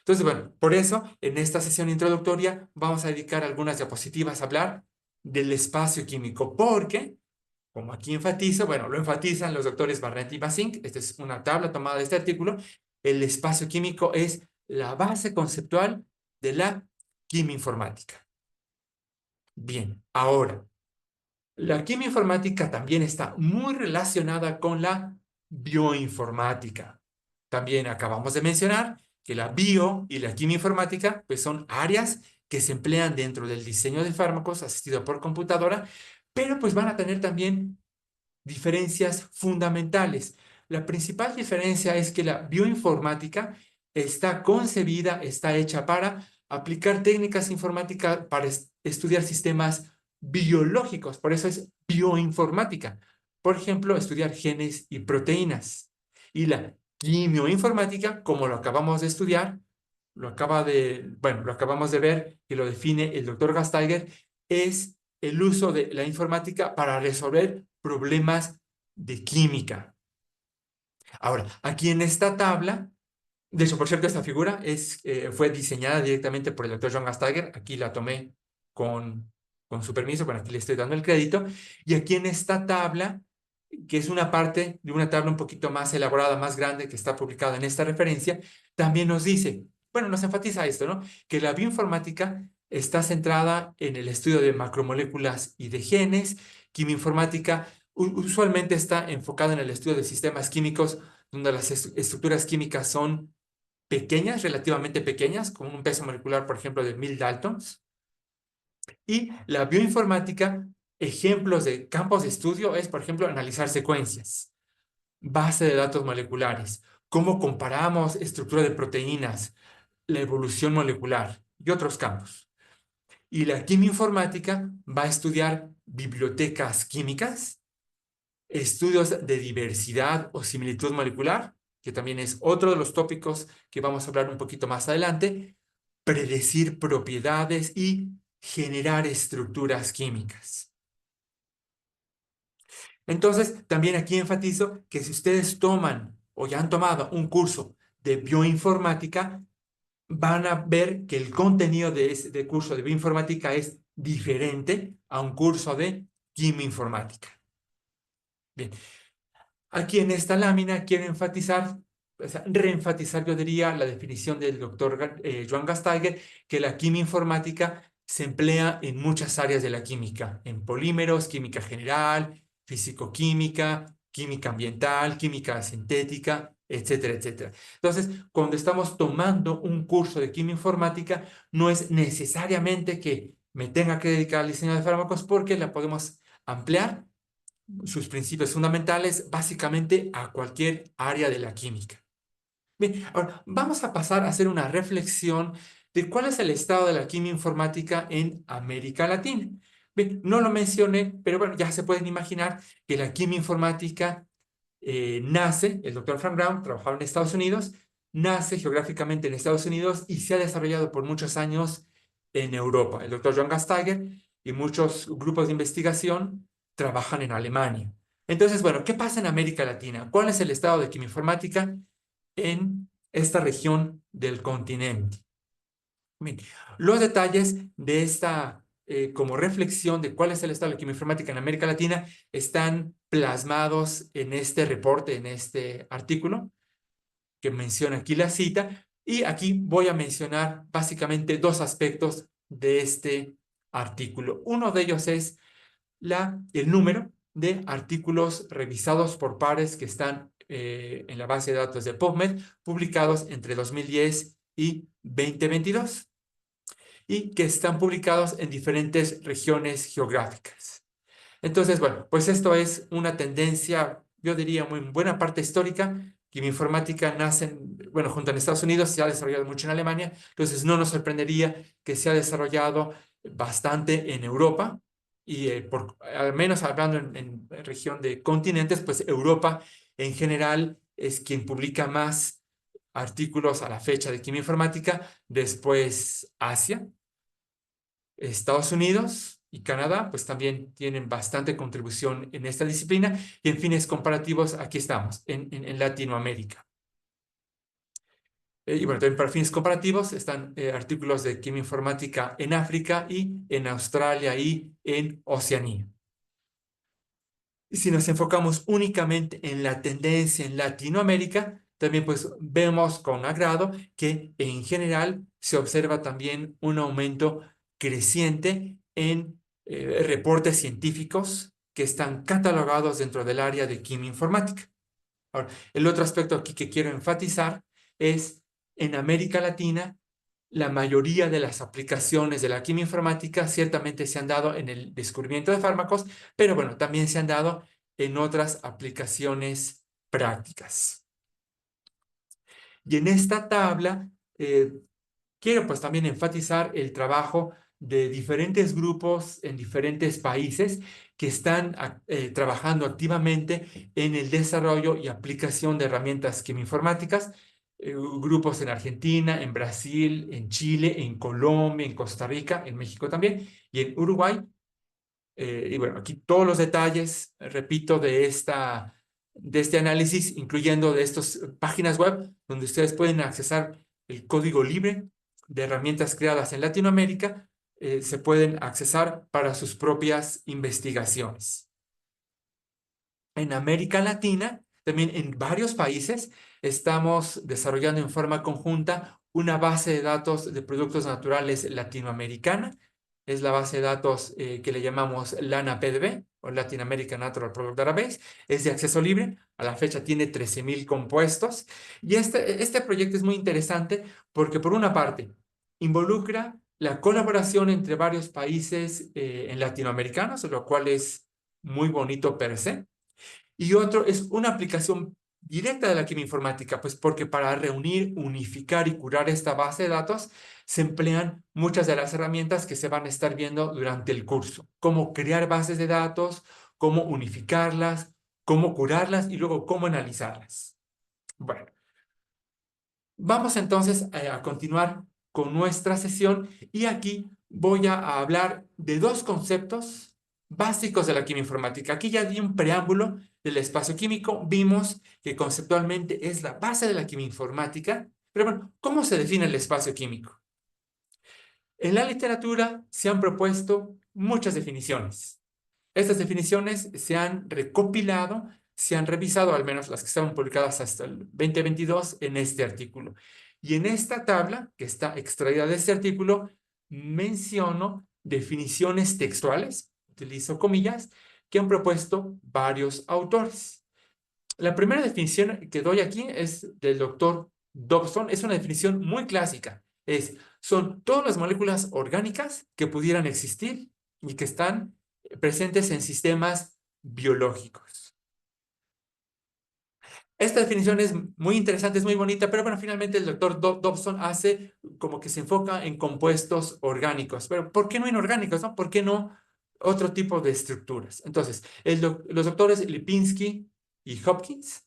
Entonces, bueno, por eso en esta sesión introductoria vamos a dedicar algunas diapositivas a hablar del espacio químico, porque, como aquí enfatizo, bueno, lo enfatizan los doctores Barnett y Basink, esta es una tabla tomada de este artículo, el espacio químico es la base conceptual de la quimioinformática. Bien, ahora, la quimioinformática también está muy relacionada con la bioinformática. También acabamos de mencionar que la bio y la quimioinformática pues son áreas que se emplean dentro del diseño de fármacos asistido por computadora, pero pues van a tener también diferencias fundamentales. La principal diferencia es que la bioinformática está concebida, está hecha para aplicar técnicas informáticas para estudiar sistemas biológicos, por eso es bioinformática. Por ejemplo, estudiar genes y proteínas. Y la quimioinformática, como lo acabamos de estudiar, lo acabamos de ver y lo define el doctor Gasteiger, es el uso de la informática para resolver problemas de química. Ahora, aquí en esta tabla De hecho, por cierto, esta figura fue diseñada directamente por el doctor John Gastager. Aquí la tomé con su permiso, bueno, aquí le estoy dando el crédito. Y aquí en esta tabla, que es una parte de una tabla un poquito más elaborada, más grande, que está publicada en esta referencia, también nos dice, bueno, nos enfatiza esto, ¿no? Que la bioinformática está centrada en el estudio de macromoléculas y de genes. Quimioinformática usualmente está enfocada en el estudio de sistemas químicos, donde las estructuras químicas son pequeñas, relativamente pequeñas, con un peso molecular, por ejemplo, de 1000 daltons. Y la bioinformática, ejemplos de campos de estudio es, por ejemplo, analizar secuencias, base de datos moleculares, cómo comparamos estructura de proteínas, la evolución molecular y otros campos. Y la quimioinformática va a estudiar bibliotecas químicas, estudios de diversidad o similitud molecular, que también es otro de los tópicos que vamos a hablar un poquito más adelante, predecir propiedades y generar estructuras químicas. Entonces, también aquí enfatizo que si ustedes toman o ya han tomado un curso de bioinformática, van a ver que el contenido de ese curso de bioinformática es diferente a un curso de quimioinformática. Bien, aquí en esta lámina quiero enfatizar, o sea, reenfatizar, yo diría, la definición del doctor Joan Gasteiger, que la quimioinformática se emplea en muchas áreas de la química, en polímeros, química general, fisicoquímica, química ambiental, química sintética, etcétera, etcétera. Entonces, cuando estamos tomando un curso de quimioinformática, no es necesariamente que me tenga que dedicar al diseño de fármacos porque la podemos ampliar sus principios fundamentales básicamente a cualquier área de la química. Bien, ahora vamos a pasar a hacer una reflexión de cuál es el estado de la química informática en América Latina. Bien, no lo mencioné, pero bueno, ya se pueden imaginar que la química informática nace, el doctor Frank Brown trabajaba en Estados Unidos, nace geográficamente en Estados Unidos y se ha desarrollado por muchos años en Europa. El doctor John Gasteiger y muchos grupos de investigación trabajan en Alemania. Entonces, bueno, ¿qué pasa en América Latina? ¿Cuál es el estado de quimioinformática en esta región del continente? Bien, los detalles de esta como reflexión de cuál es el estado de la quimioinformática en América Latina están plasmados en este reporte, en este artículo que menciona aquí la cita, y aquí voy a mencionar básicamente dos aspectos de este artículo. Uno de ellos es el número de artículos revisados por pares que están en la base de datos de PubMed, publicados entre 2010 y 2022 y que están publicados en diferentes regiones geográficas. Entonces, bueno, pues esto es una tendencia, yo diría, muy buena parte histórica, que mi informática nace, bueno, junto en Estados Unidos, se ha desarrollado mucho en Alemania, entonces no nos sorprendería que se ha desarrollado bastante en Europa, y al menos hablando en región de continentes, pues Europa en general es quien publica más artículos a la fecha de química informática, después Asia, Estados Unidos y Canadá, pues también tienen bastante contribución en esta disciplina. Y en fines comparativos, aquí estamos, en Latinoamérica. Y bueno, también para fines comparativos están artículos de química informática en África y en Australia y en Oceanía. Y si nos enfocamos únicamente en la tendencia en Latinoamérica, también pues vemos con agrado que en general se observa también un aumento creciente en reportes científicos que están catalogados dentro del área de química informática. Ahora, el otro aspecto aquí que quiero enfatizar es en América Latina, la mayoría de las aplicaciones de la química informática ciertamente se han dado en el descubrimiento de fármacos, pero bueno, también se han dado en otras aplicaciones prácticas. Y en esta tabla quiero pues también enfatizar el trabajo de diferentes grupos en diferentes países que están trabajando activamente en el desarrollo y aplicación de herramientas quimioinformáticas, grupos en Argentina, en Brasil, en Chile, en Colombia, en Costa Rica, en México también y en Uruguay. Y bueno, aquí todos los detalles, repito, de esta de este análisis, incluyendo de estas páginas web donde ustedes pueden accesar el código libre de herramientas creadas en Latinoamérica, se pueden accesar para sus propias investigaciones. En América Latina, también en varios países, estamos desarrollando en forma conjunta una base de datos de productos naturales latinoamericana. Es la base de datos que le llamamos LANA-PDB o Latin American Natural Product Database. Es de acceso libre. A la fecha tiene 13,000 compuestos. Y este proyecto es muy interesante porque, por una parte, involucra la colaboración entre varios países latinoamericanos, lo cual es muy bonito per se. Y otro es una aplicación directa de la quimioinformática, pues porque para reunir, unificar y curar esta base de datos se emplean muchas de las herramientas que se van a estar viendo durante el curso. Cómo crear bases de datos, cómo unificarlas, cómo curarlas y luego cómo analizarlas. Bueno, vamos entonces a continuar con nuestra sesión y aquí voy a hablar de dos conceptos básicos de la quimioinformática. Aquí ya di un preámbulo del espacio químico, vimos que conceptualmente es la base de la quimioinformática, pero bueno, ¿cómo se define el espacio químico? En la literatura se han propuesto muchas definiciones. Estas definiciones se han recopilado, se han revisado, al menos las que estaban publicadas hasta el 2022, en este artículo. Y en esta tabla, que está extraída de este artículo, menciono definiciones textuales, utilizo comillas, que han propuesto varios autores. La primera definición que doy aquí es del doctor Dobson. Es una definición muy clásica. Son todas las moléculas orgánicas que pudieran existir y que están presentes en sistemas biológicos. Esta definición es muy interesante, es muy bonita, pero bueno, finalmente el doctor Dobson hace como que se enfoca en compuestos orgánicos. Pero ¿por qué no inorgánicos, no? ¿Por qué no otro tipo de estructuras? Entonces, los doctores Lipinski y Hopkins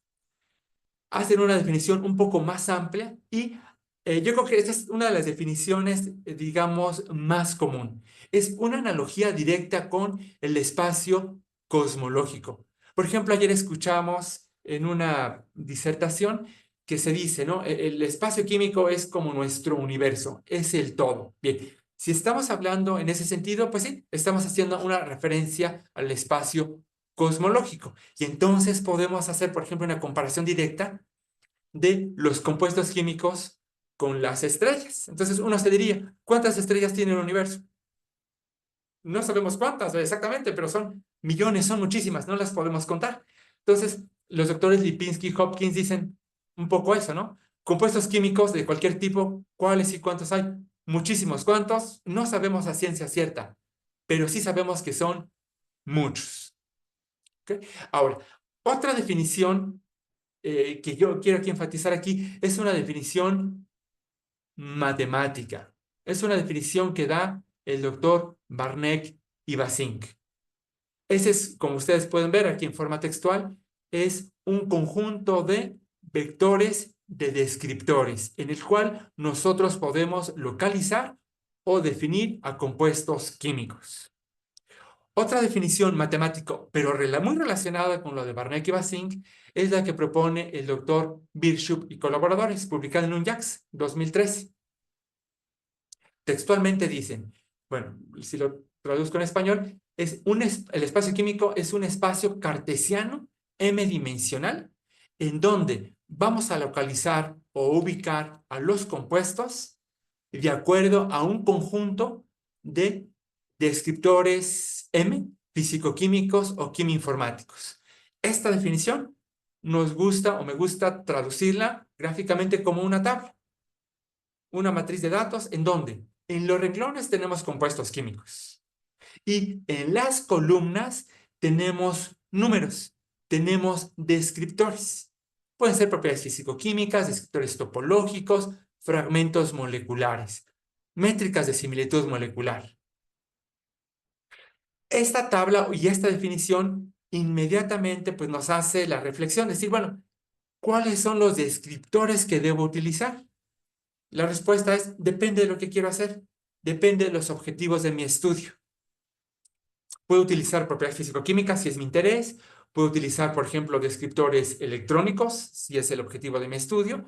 hacen una definición un poco más amplia y yo creo que esta es una de las definiciones, digamos, más común. Es una analogía directa con el espacio cosmológico. Por ejemplo, ayer escuchamos en una disertación que se dice, ¿no? El espacio químico es como nuestro universo, es el todo. Bien, si estamos hablando en ese sentido, pues sí, estamos haciendo una referencia al espacio cosmológico. Y entonces podemos hacer, por ejemplo, una comparación directa de los compuestos químicos con las estrellas. Entonces uno se diría, ¿cuántas estrellas tiene el universo? No sabemos cuántas exactamente, pero son millones, son muchísimas, no las podemos contar. Entonces, los doctores Lipinski y Hopkins dicen un poco eso, ¿no? Compuestos químicos de cualquier tipo, ¿cuáles y cuántos hay? Muchísimos. ¿Cuántos? No sabemos a ciencia cierta, pero sí sabemos que son muchos. ¿Okay? Ahora, otra definición que yo quiero aquí enfatizar aquí es una definición matemática. Es una definición que da el doctor Barneck y Basink. Ese es, como ustedes pueden ver aquí en forma textual, es un conjunto de vectores de descriptores en el cual nosotros podemos localizar o definir a compuestos químicos. Otra definición matemática, pero muy relacionada con lo de Barneck y Basink, es la que propone el doctor Birchuk y colaboradores, publicada en un JAX 2013. Textualmente dicen, bueno, si lo traduzco en español, el espacio químico es un espacio cartesiano m-dimensional en donde vamos a localizar o ubicar a los compuestos de acuerdo a un conjunto de descriptores M, físico-químicos o quimio-informáticos. Esta definición nos gusta o me gusta traducirla gráficamente como una tabla, una matriz de datos en donde en los renglones tenemos compuestos químicos y en las columnas tenemos números, tenemos descriptores. Pueden ser propiedades físico-químicas, descriptores topológicos, fragmentos moleculares, métricas de similitud molecular. Esta tabla y esta definición inmediatamente pues, nos hace la reflexión, decir, bueno, ¿cuáles son los descriptores que debo utilizar? La respuesta es, depende de lo que quiero hacer, depende de los objetivos de mi estudio. Puedo utilizar propiedades físico-químicas si es mi interés, Puedo utilizar, por ejemplo, descriptores electrónicos, si es el objetivo de mi estudio.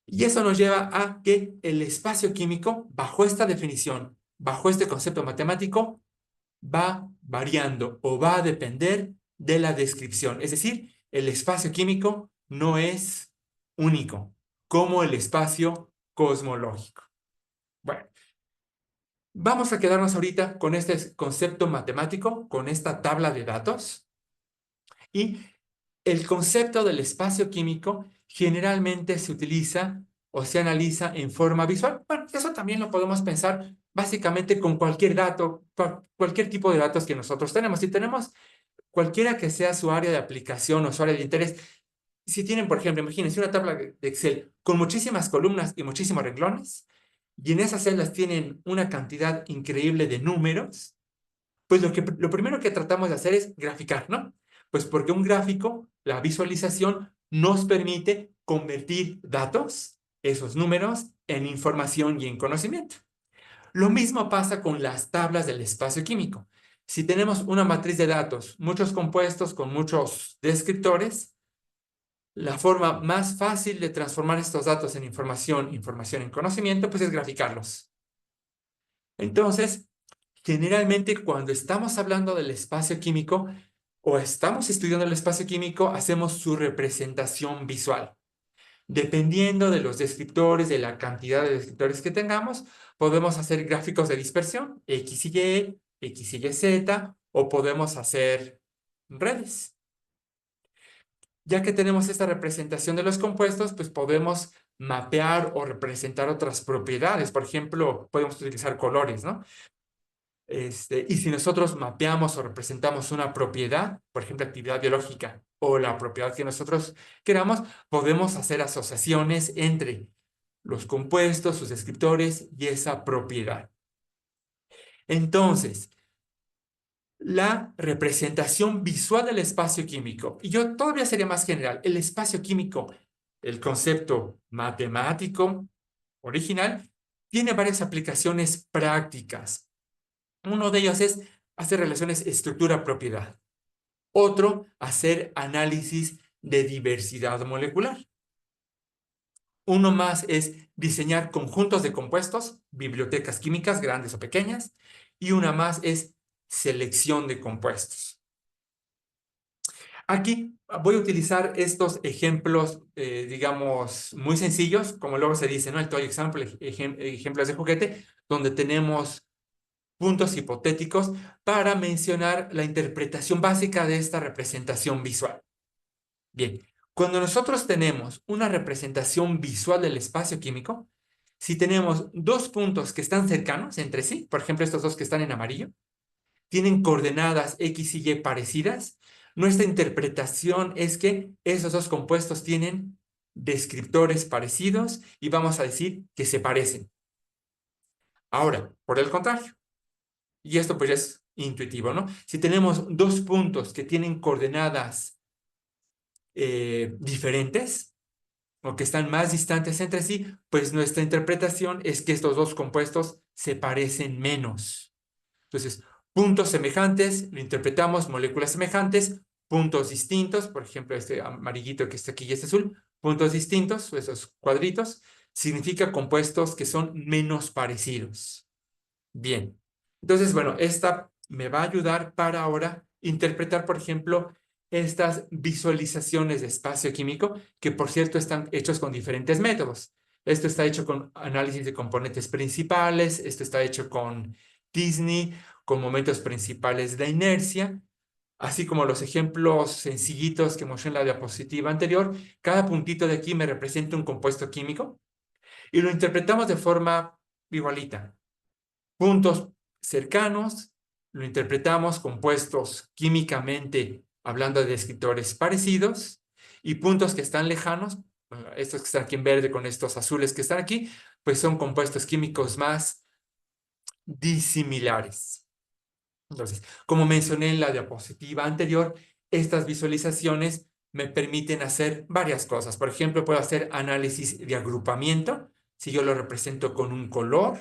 Y eso nos lleva a que el espacio químico, bajo esta definición, bajo este concepto matemático, va variando o va a depender de la descripción. Es decir, el espacio químico no es único, como el espacio cosmológico. Bueno, vamos a quedarnos ahorita con este concepto matemático, con esta tabla de datos. Y el concepto del espacio químico generalmente se utiliza o se analiza en forma visual. Bueno, eso también lo podemos pensar básicamente con cualquier dato, cualquier tipo de datos que nosotros tenemos. Si tenemos cualquiera que sea su área de aplicación o su área de interés, si tienen, por ejemplo, imagínense una tabla de Excel con muchísimas columnas y muchísimos renglones, y en esas celdas tienen una cantidad increíble de números, pues lo primero que tratamos de hacer es graficar, ¿no? Pues porque un gráfico, la visualización, nos permite convertir datos, esos números, en información y en conocimiento. Lo mismo pasa con las tablas del espacio químico. Si tenemos una matriz de datos, muchos compuestos con muchos descriptores, la forma más fácil de transformar estos datos en información, información en conocimiento, pues es graficarlos. Entonces, generalmente cuando estamos hablando del espacio químico o estamos estudiando el espacio químico, hacemos su representación visual. Dependiendo de los descriptores, de la cantidad de descriptores que tengamos, podemos hacer gráficos de dispersión, X y Y, X y Z, o podemos hacer redes. Ya que tenemos esta representación de los compuestos, pues podemos mapear o representar otras propiedades. Por ejemplo, podemos utilizar colores, ¿no? Y si nosotros mapeamos o representamos una propiedad, por ejemplo, actividad biológica o la propiedad que nosotros queramos, podemos hacer asociaciones entre los compuestos, sus descriptores y esa propiedad. Entonces, la representación visual del espacio químico, y yo todavía sería más general, el espacio químico, el concepto matemático original, tiene varias aplicaciones prácticas. Uno de ellos es hacer relaciones estructura-propiedad. Otro, hacer análisis de diversidad molecular. Uno más es diseñar conjuntos de compuestos, bibliotecas químicas grandes o pequeñas. Y una más es selección de compuestos. Aquí voy a utilizar estos ejemplos, digamos, muy sencillos, como luego se dice, ¿no? El toy example, ejemplos de juguete, donde tenemos puntos hipotéticos para mencionar la interpretación básica de esta representación visual. Bien, cuando nosotros tenemos una representación visual del espacio químico, si tenemos dos puntos que están cercanos entre sí, por ejemplo, estos dos que están en amarillo, tienen coordenadas X y Y parecidas, nuestra interpretación es que esos dos compuestos tienen descriptores parecidos y vamos a decir que se parecen. Ahora, por el contrario, y esto pues es intuitivo, ¿no? Si tenemos dos puntos que tienen coordenadas diferentes o que están más distantes entre sí, pues nuestra interpretación es que estos dos compuestos se parecen menos. Entonces, puntos semejantes, lo interpretamos, moléculas semejantes, puntos distintos, por ejemplo, este amarillito que está aquí y este azul, puntos distintos, esos cuadritos, significa compuestos que son menos parecidos. Bien, entonces, bueno, esta me va a ayudar para ahora interpretar, por ejemplo, estas visualizaciones de espacio químico, que por cierto están hechos con diferentes métodos. Esto está hecho con análisis de componentes principales, esto está hecho con Disney, con momentos principales de inercia, así como los ejemplos sencillitos que mostré en la diapositiva anterior. Cada puntito de aquí me representa un compuesto químico y lo interpretamos de forma igualita. Puntos cercanos, lo interpretamos compuestos químicamente hablando de descriptores parecidos y puntos que están lejanos, estos que están aquí en verde con estos azules que están aquí, pues son compuestos químicos más disimilares. Entonces, como mencioné en la diapositiva anterior, estas visualizaciones me permiten hacer varias cosas. Por ejemplo, puedo hacer análisis de agrupamiento, si yo lo represento con un color.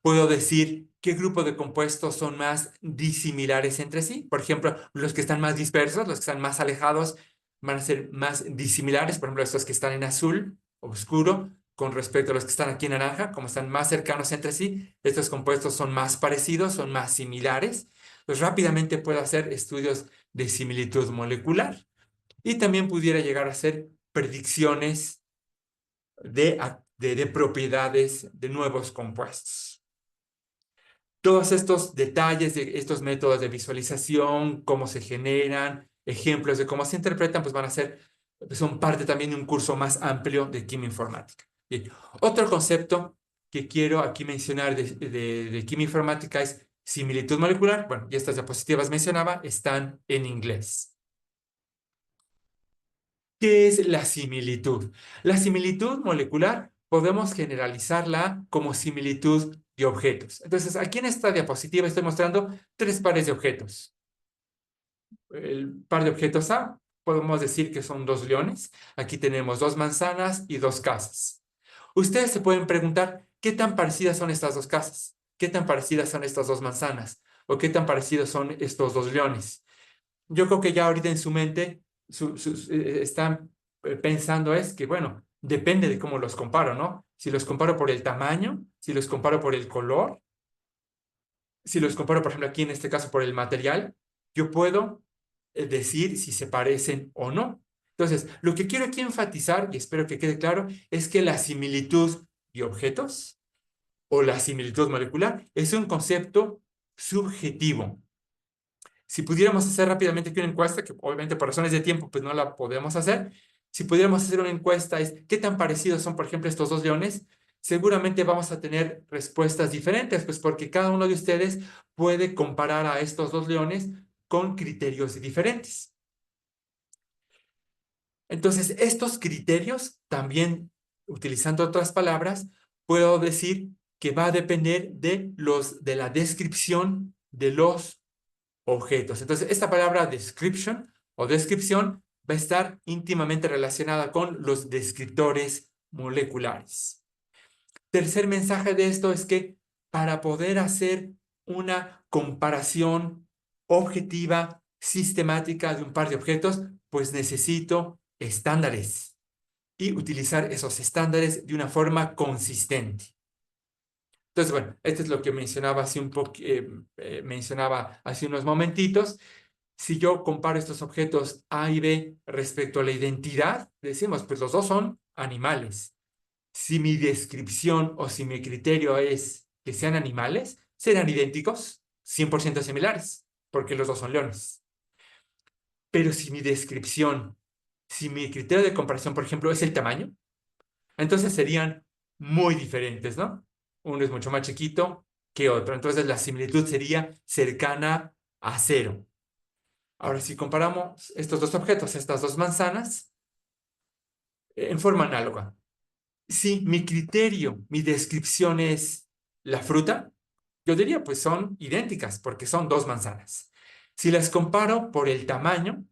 Puedo decir qué grupo de compuestos son más disimilares entre sí. Por ejemplo, los que están más dispersos, los que están más alejados, van a ser más disimilares. Por ejemplo, estos que están en azul oscuro con respecto a los que están aquí en naranja, como están más cercanos entre sí, estos compuestos son más parecidos, son más similares. Pues rápidamente puedo hacer estudios de similitud molecular y también pudiera llegar a hacer predicciones de propiedades de nuevos compuestos. Todos estos detalles de estos métodos de visualización, cómo se generan, ejemplos de cómo se interpretan, pues van a ser, pues son parte también de un curso más amplio de química informática. Bien. Otro concepto que quiero aquí mencionar de química informática es similitud molecular. Bueno, y estas diapositivas mencionaba, están en inglés. ¿Qué es la similitud? La similitud molecular podemos generalizarla como similitud de objetos. Entonces, aquí en esta diapositiva estoy mostrando tres pares de objetos. El par de objetos A, podemos decir que son dos leones. Aquí tenemos dos manzanas y dos casas. Ustedes se pueden preguntar, ¿qué tan parecidas son estas dos casas? ¿Qué tan parecidas son estas dos manzanas? ¿O qué tan parecidos son estos dos leones? Yo creo que ya ahorita en su mente están pensando es que, bueno, depende de cómo los comparo, ¿no? Si los comparo por el tamaño, si los comparo por el color, si los comparo, por ejemplo, aquí en este caso por el material, yo puedo decir si se parecen o no. Entonces, lo que quiero aquí enfatizar, y espero que quede claro, es que la similitud de objetos o la similitud molecular es un concepto subjetivo. Si pudiéramos hacer rápidamente aquí una encuesta, que obviamente por razones de tiempo pues no la podemos hacer, si pudiéramos hacer una encuesta es ¿qué tan parecidos son, por ejemplo, estos dos leones? Seguramente vamos a tener respuestas diferentes, pues porque cada uno de ustedes puede comparar a estos dos leones con criterios diferentes. Entonces, estos criterios, también utilizando otras palabras, puedo decir que va a depender de la descripción de los objetos. Entonces, esta palabra description o descripción va a estar íntimamente relacionada con los descriptores moleculares. Tercer mensaje de esto es que para poder hacer una comparación objetiva, sistemática de un par de objetos, pues necesito estándares y utilizar esos estándares de una forma consistente. Entonces, bueno, esto es lo que mencionaba mencionaba hace unos momentitos. Si yo comparo estos objetos A y B respecto a la identidad, decimos, pues los dos son animales. Si mi descripción o si mi criterio es que sean animales, serán idénticos, 100% similares, porque los dos son leones. Pero si mi descripción, si mi criterio de comparación, por ejemplo, es el tamaño, entonces serían muy diferentes, ¿no? Uno es mucho más chiquito que otro. Entonces la similitud sería cercana a cero. Ahora, si comparamos estos dos objetos, estas dos manzanas, en forma análoga, si mi criterio, mi descripción es la fruta, yo diría, pues son idénticas porque son dos manzanas. Si las comparo por el tamaño,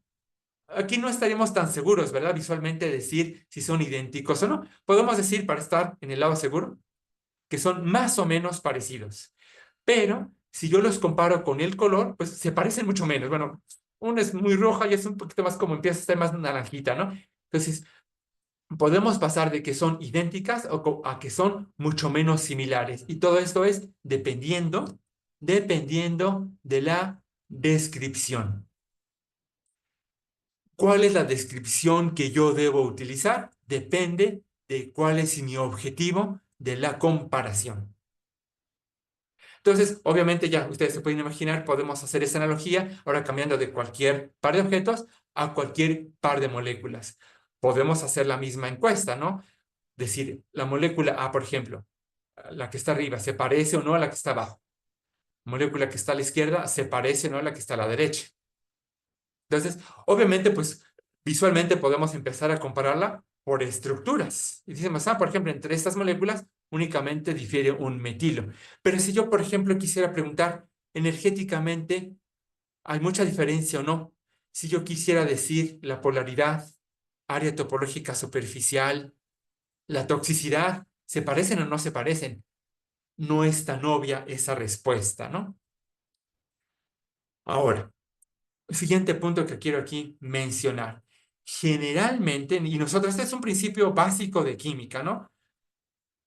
aquí no estaríamos tan seguros, ¿verdad? Visualmente decir si son idénticos o no. Podemos decir, para estar en el lado seguro, que son más o menos parecidos. Pero si yo los comparo con el color, pues se parecen mucho menos. Bueno, una es muy roja y es un poquito más como empieza a estar más naranjita, ¿no? Entonces, podemos pasar de que son idénticas a que son mucho menos similares. Y todo esto es dependiendo de la descripción. ¿Cuál es la descripción que yo debo utilizar? Depende de cuál es mi objetivo de la comparación. Entonces, obviamente ya ustedes se pueden imaginar, podemos hacer esa analogía ahora cambiando de cualquier par de objetos a cualquier par de moléculas. Podemos hacer la misma encuesta, ¿no? Decir, la molécula A, por ejemplo, la que está arriba, ¿se parece o no a la que está abajo? Molécula que está a la izquierda, ¿se parece o no a la que está a la derecha? Entonces, obviamente, pues visualmente podemos empezar a compararla por estructuras. Y decimos, por ejemplo, entre estas moléculas únicamente difiere un metilo. Pero si yo, por ejemplo, quisiera preguntar, energéticamente, ¿hay mucha diferencia o no? Si yo quisiera decir la polaridad, área topológica superficial, la toxicidad, ¿se parecen o no se parecen? no es tan obvia esa respuesta, ¿no? Ahora, el siguiente punto que quiero aquí mencionar. Generalmente, y nosotros, este es un principio básico de química, ¿no?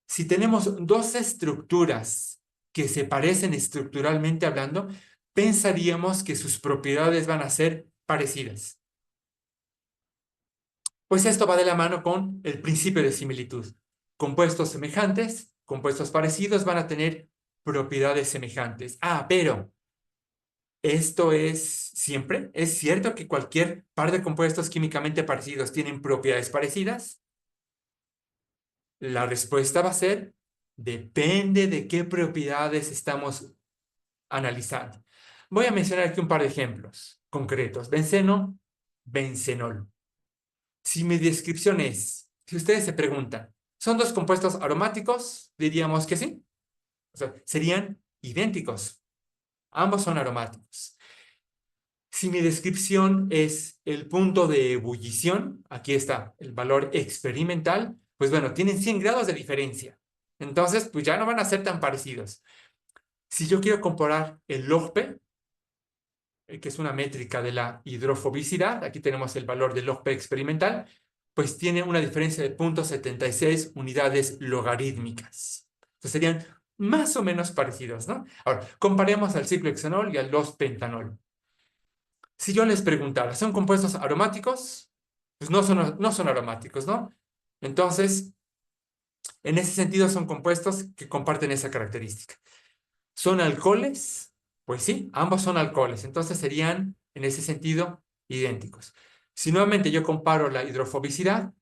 Si tenemos dos estructuras que se parecen estructuralmente hablando, pensaríamos que sus propiedades van a ser parecidas. Pues esto va de la mano con el principio de similitud. Compuestos semejantes, compuestos parecidos van a tener propiedades semejantes. Ah, pero ¿esto es siempre? ¿Es cierto que cualquier par de compuestos químicamente parecidos tienen propiedades parecidas? La respuesta va a ser, depende de qué propiedades estamos analizando. Voy a mencionar aquí un par de ejemplos concretos. Benceno, bencenol. Si mi descripción es, si ustedes se preguntan, ¿son dos compuestos aromáticos? Diríamos que sí. O sea, serían idénticos. Ambos son aromáticos. Si mi descripción es el punto de ebullición, aquí está el valor experimental, pues bueno, tienen 100 grados de diferencia. Entonces, pues ya no van a ser tan parecidos. Si yo quiero comparar el log P, que es una métrica de la hidrofobicidad, aquí tenemos el valor del log P experimental, pues tiene una diferencia de 0,76 unidades logarítmicas. Entonces serían más o menos parecidos, ¿no? Ahora, comparemos al ciclohexanol y al 2-pentanol. Si yo les preguntara, ¿son compuestos aromáticos? Pues no son aromáticos, ¿no? Entonces, en ese sentido son compuestos que comparten esa característica. ¿Son alcoholes? Pues sí, ambos son alcoholes, entonces serían, en ese sentido, idénticos. Si nuevamente yo comparo la hidrofobicidad,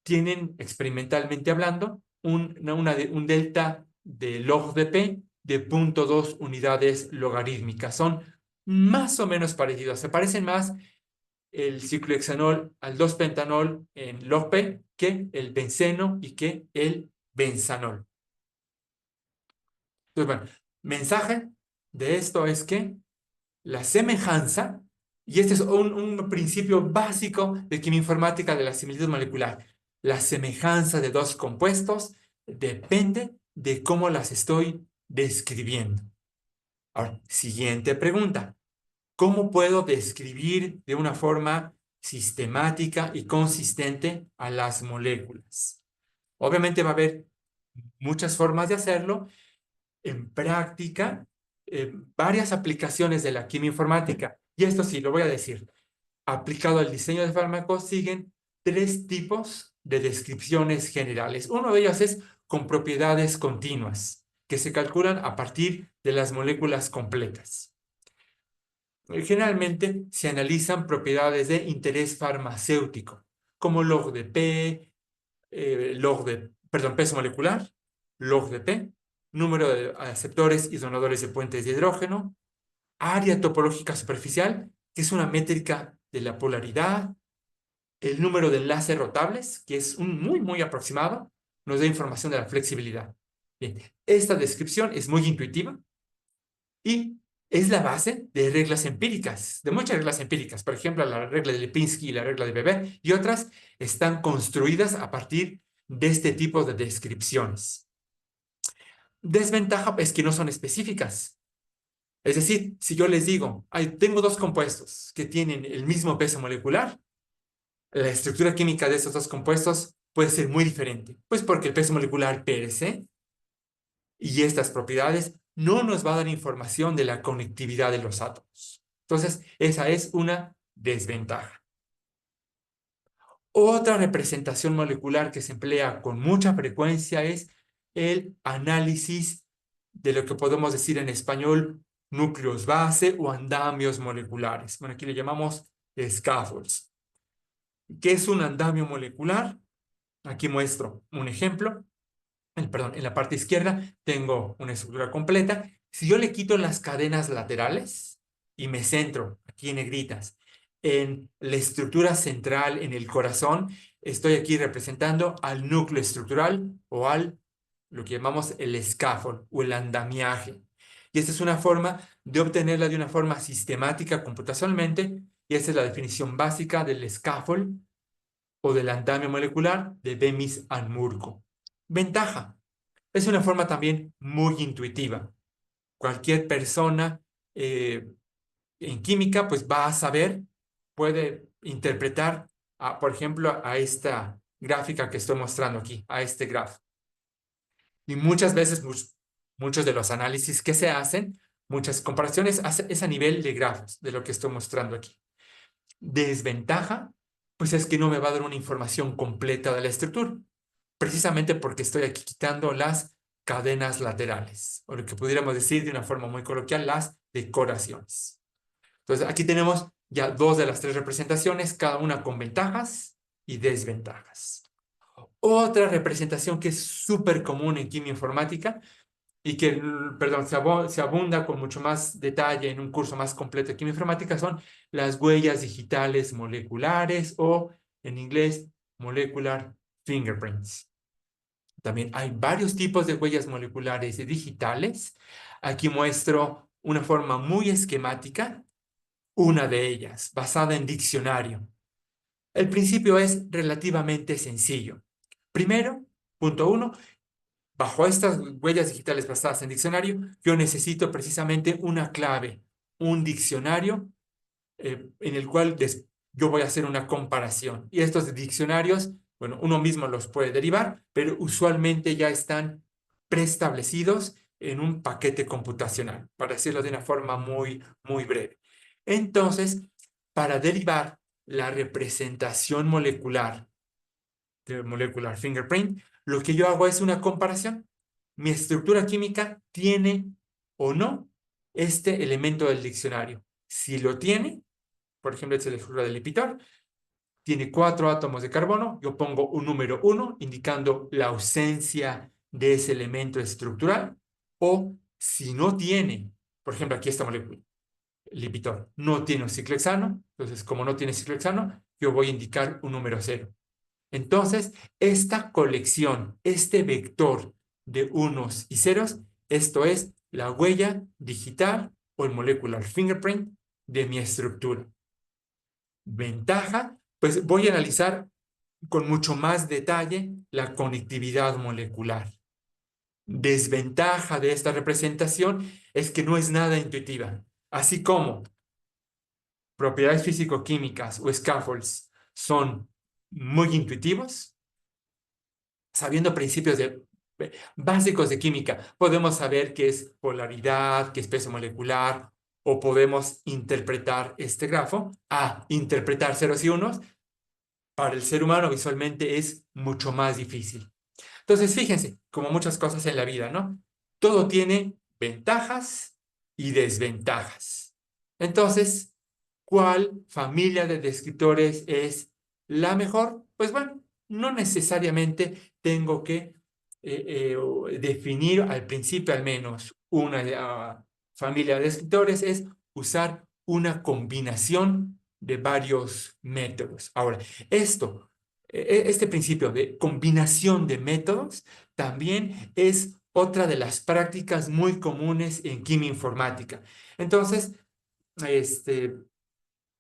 tienen, experimentalmente hablando, un delta de log de P de 0,2 unidades logarítmicas. Son más o menos parecidos, se parecen más el ciclohexanol al 2-pentanol en log P que el benceno y que el benzanol. Entonces, bueno, mensaje de esto es que la semejanza, y este es un principio básico de química informática de la similitud molecular, la semejanza de dos compuestos depende de cómo las estoy describiendo. Ahora, siguiente pregunta. ¿Cómo puedo describir de una forma sistemática y consistente a las moléculas? Obviamente va a haber muchas formas de hacerlo. En práctica, varias aplicaciones de la química informática, y esto sí, lo voy a decir, aplicado al diseño de fármacos, siguen tres tipos de descripciones generales. Uno de ellos es con propiedades continuas, que se calculan a partir de las moléculas completas. Generalmente se analizan propiedades de interés farmacéutico, como log de P, peso molecular, log de P, número de aceptores y donadores de puentes de hidrógeno, área topológica superficial, que es una métrica de la polaridad, el número de enlaces rotables, que es un muy aproximado, nos da información de la flexibilidad. Bien, esta descripción es muy intuitiva y es la base de reglas empíricas, de muchas reglas empíricas. Por ejemplo, la regla de Lipinski y la regla de Weber y otras están construidas a partir de este tipo de descripciones. Desventaja es que no son específicas. Es decir, si yo les digo, tengo dos compuestos que tienen el mismo peso molecular, la estructura química de esos dos compuestos puede ser muy diferente, pues porque el peso molecular per se y estas propiedades no nos va a dar información de la conectividad de los átomos. Entonces, esa es una desventaja. Otra representación molecular que se emplea con mucha frecuencia es el análisis de lo que podemos decir en español núcleos base o andamios moleculares. Bueno, aquí le llamamos scaffolds. ¿Qué es un andamio molecular? Aquí muestro un ejemplo. En la parte izquierda tengo una estructura completa. Si yo le quito las cadenas laterales y me centro, aquí en negritas, en la estructura central, en el corazón, estoy aquí representando al núcleo estructural o lo que llamamos el scaffold o el andamiaje. Y esta es una forma de obtenerla de una forma sistemática computacionalmente, y esta es la definición básica del scaffold o del andamio molecular de Bemis and Murco. Ventaja. Es una forma también muy intuitiva. Cualquier persona en química pues va a saber, puede interpretar, por ejemplo, a esta gráfica que estoy mostrando aquí, a este grafo. Y muchas veces, muchos de los análisis que se hacen, muchas comparaciones, es a nivel de grafos, de lo que estoy mostrando aquí. Desventaja, pues es que no me va a dar una información completa de la estructura, precisamente porque estoy aquí quitando las cadenas laterales, o lo que pudiéramos decir de una forma muy coloquial, las decoraciones. Entonces, aquí tenemos ya dos de las tres representaciones, cada una con ventajas y desventajas. Otra representación que es súper común en química informática y que, perdón, se abunda con mucho más detalle en un curso más completo de química informática son las huellas digitales moleculares o, en inglés, molecular fingerprints. También hay varios tipos de huellas moleculares y digitales. Aquí muestro una forma muy esquemática, una de ellas, basada en diccionario. El principio es relativamente sencillo. Primero, punto uno, bajo estas huellas digitales basadas en diccionario, yo necesito precisamente una clave, un diccionario en el cual yo voy a hacer una comparación. Y estos diccionarios, bueno, uno mismo los puede derivar, pero usualmente ya están preestablecidos en un paquete computacional, para decirlo de una forma muy, muy breve. Entonces, para derivar la representación molecular de molecular fingerprint, lo que yo hago es una comparación. Mi estructura química tiene o no este elemento del diccionario. Si lo tiene, por ejemplo, esta es la estructura del Lipitor, tiene 4 átomos de carbono, yo pongo un número 1 indicando la ausencia de ese elemento estructural, o si no tiene, por ejemplo, aquí esta molécula, Lipitor, no tiene un ciclohexano, entonces como no tiene ciclohexano, yo voy a indicar un número 0. Entonces, esta colección, este vector de unos y ceros, esto es la huella digital o el molecular fingerprint de mi estructura. Ventaja, pues voy a analizar con mucho más detalle la conectividad molecular. Desventaja de esta representación es que no es nada intuitiva. Así como propiedades físico-químicas o scaffolds son muy intuitivos, sabiendo principios básicos de química, podemos saber qué es polaridad, qué es peso molecular, o podemos interpretar este grafo a interpretar ceros y unos. Para el ser humano visualmente es mucho más difícil. Entonces, fíjense, como muchas cosas en la vida, ¿no? Todo tiene ventajas y desventajas. Entonces, ¿cuál familia de descriptores es la mejor? Pues bueno, no necesariamente tengo que definir al principio al menos una familia de descriptores, es usar una combinación de varios métodos. Ahora, este principio de combinación de métodos también es otra de las prácticas muy comunes en química informática. Entonces, este,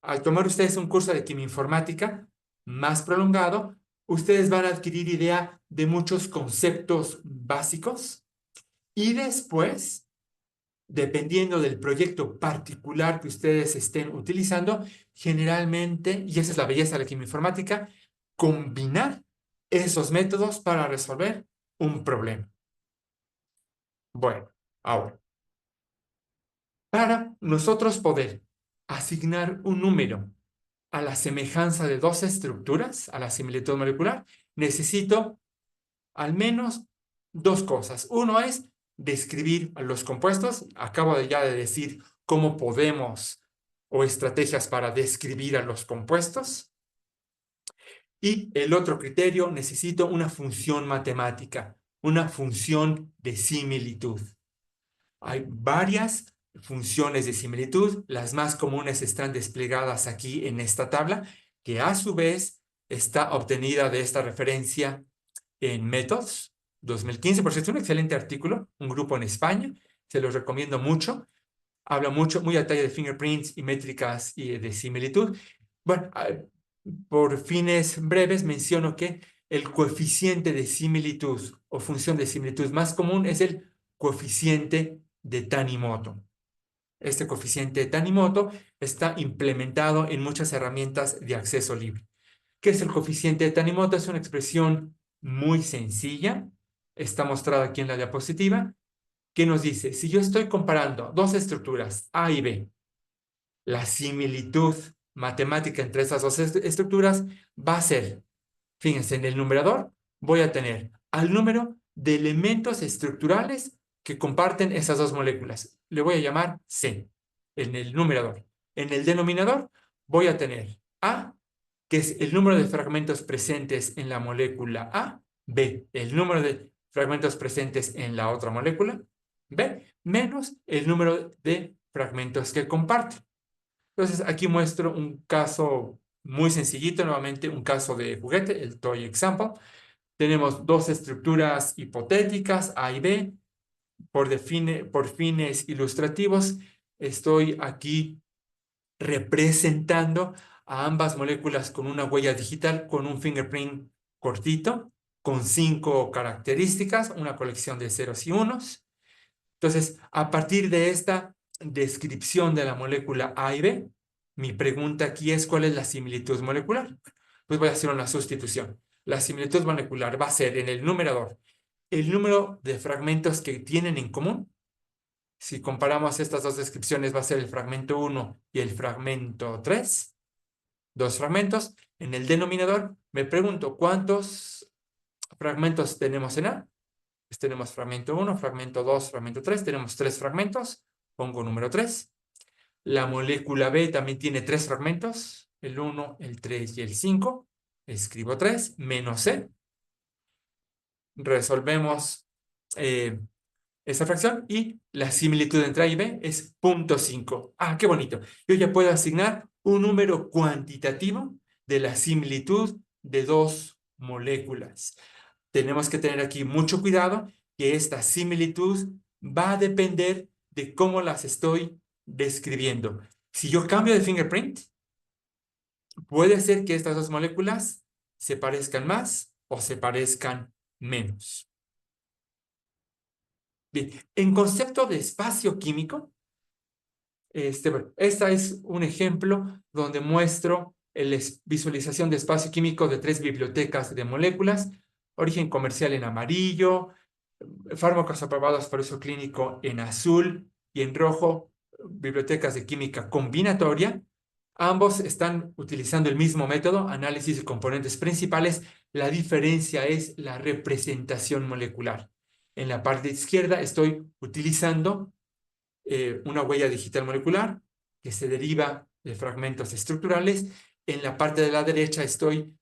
al tomar ustedes un curso de química informática más prolongado, ustedes van a adquirir idea de muchos conceptos básicos y después, dependiendo del proyecto particular que ustedes estén utilizando, generalmente, y esa es la belleza de la química informática, combinar esos métodos para resolver un problema. Bueno, ahora, para nosotros poder asignar un número a la semejanza de dos estructuras, a la similitud molecular, necesito al menos dos cosas. Uno es describir los compuestos. Acabo ya de decir cómo podemos o estrategias para describir a los compuestos. Y el otro criterio, necesito una función matemática, una función de similitud. Hay varias funciones de similitud. Las más comunes están desplegadas aquí en esta tabla, que a su vez está obtenida de esta referencia en Methods 2015. Por cierto, es un excelente artículo, un grupo en España, se los recomiendo mucho. Habla mucho, muy a detalle de fingerprints y métricas y de similitud. Bueno, por fines breves menciono que el coeficiente de similitud o función de similitud más común es el coeficiente de Tanimoto. Este coeficiente de Tanimoto está implementado en muchas herramientas de acceso libre. ¿Qué es el coeficiente de Tanimoto? Es una expresión muy sencilla. Está mostrada aquí en la diapositiva, que nos dice, si yo estoy comparando dos estructuras A y B, la similitud matemática entre esas dos estructuras va a ser, fíjense, en el numerador voy a tener al número de elementos estructurales que comparten esas dos moléculas. Le voy a llamar C en el numerador. En el denominador voy a tener A, que es el número de fragmentos presentes en la molécula A, B, el número de fragmentos presentes en la otra molécula, B, menos el número de fragmentos que comparten. Entonces, aquí muestro un caso muy sencillito, nuevamente un caso de juguete, el toy example. Tenemos dos estructuras hipotéticas, A y B. Por fines ilustrativos, estoy aquí representando a ambas moléculas con una huella digital, con un fingerprint cortito, con 5 características, una colección de ceros y unos. Entonces, a partir de esta descripción de la molécula A y B, mi pregunta aquí es, ¿cuál es la similitud molecular? Pues voy a hacer una sustitución. La similitud molecular va a ser en el numerador el número de fragmentos que tienen en común. Si comparamos estas dos descripciones, va a ser el fragmento 1 y el fragmento 3. Dos fragmentos. En el denominador me pregunto, ¿cuántos fragmentos tenemos en A? Pues tenemos fragmento 1, fragmento 2, fragmento 3. Tenemos 3 fragmentos. Pongo número 3. La molécula B también tiene 3 fragmentos. El 1, el 3 y el 5. Escribo 3 menos C. Resolvemos esta fracción y la similitud entre A y B es 0.5. Ah, qué bonito. Yo ya puedo asignar un número cuantitativo de la similitud de dos moléculas. Tenemos que tener aquí mucho cuidado que esta similitud va a depender de cómo las estoy describiendo. Si yo cambio de fingerprint, puede ser que estas dos moléculas se parezcan más o se parezcan menos. Bien, en concepto de espacio químico, bueno, esta es un ejemplo donde muestro la visualización de espacio químico de 3 bibliotecas de moléculas, origen comercial en amarillo, fármacos aprobados para uso clínico en azul y en rojo, bibliotecas de química combinatoria. Ambos están utilizando el mismo método, análisis de componentes principales. La diferencia es la representación molecular. En la parte izquierda estoy utilizando una huella digital molecular que se deriva de fragmentos estructurales. En la parte de la derecha estoy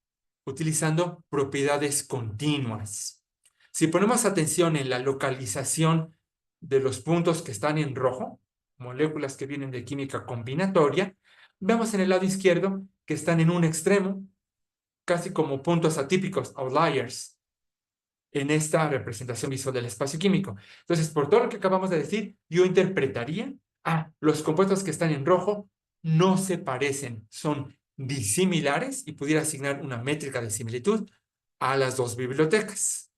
utilizando propiedades continuas. Si ponemos atención en la localización de los puntos que están en rojo, moléculas que vienen de química combinatoria, vemos en el lado izquierdo que están en un extremo, casi como puntos atípicos, outliers, en esta representación visual del espacio químico. Entonces, por todo lo que acabamos de decir, yo interpretaría, los compuestos que están en rojo no se parecen, son disimilares y pudiera asignar una métrica de similitud a las dos bibliotecas.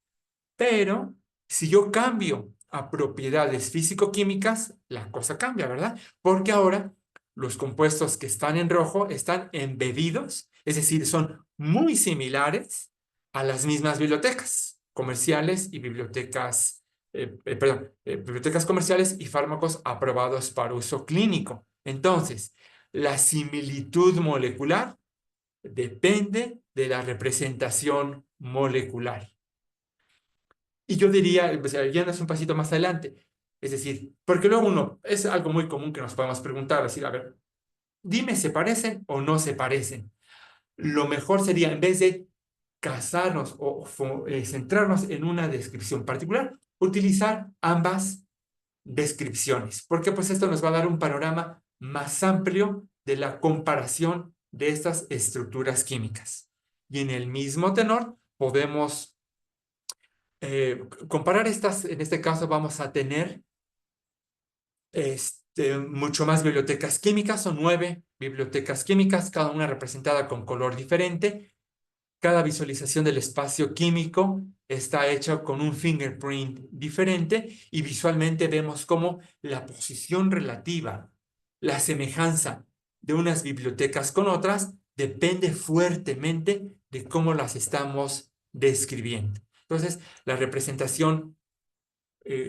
Pero si yo cambio a propiedades físico-químicas, la cosa cambia, ¿verdad? Porque ahora los compuestos que están en rojo están embebidos, es decir, son muy similares a las mismas bibliotecas comerciales y bibliotecas, bibliotecas comerciales y fármacos aprobados para uso clínico. Entonces, la similitud molecular depende de la representación molecular. Y yo diría, o sea, yéndose un pasito más adelante, es decir, porque luego uno, es algo muy común que nos podemos preguntar, decir, a ver, dime, ¿se parecen o no se parecen? Lo mejor sería, en vez de casarnos o centrarnos en una descripción particular, utilizar ambas descripciones, porque pues esto nos va a dar un panorama más amplio de la comparación de estas estructuras químicas. Y en el mismo tenor podemos comparar estas, en este caso vamos a tener mucho más bibliotecas químicas, son 9 bibliotecas químicas, cada una representada con color diferente. Cada visualización del espacio químico está hecha con un fingerprint diferente y visualmente vemos cómo la posición relativa, la semejanza de unas bibliotecas con otras depende fuertemente de cómo las estamos describiendo. Entonces, la representación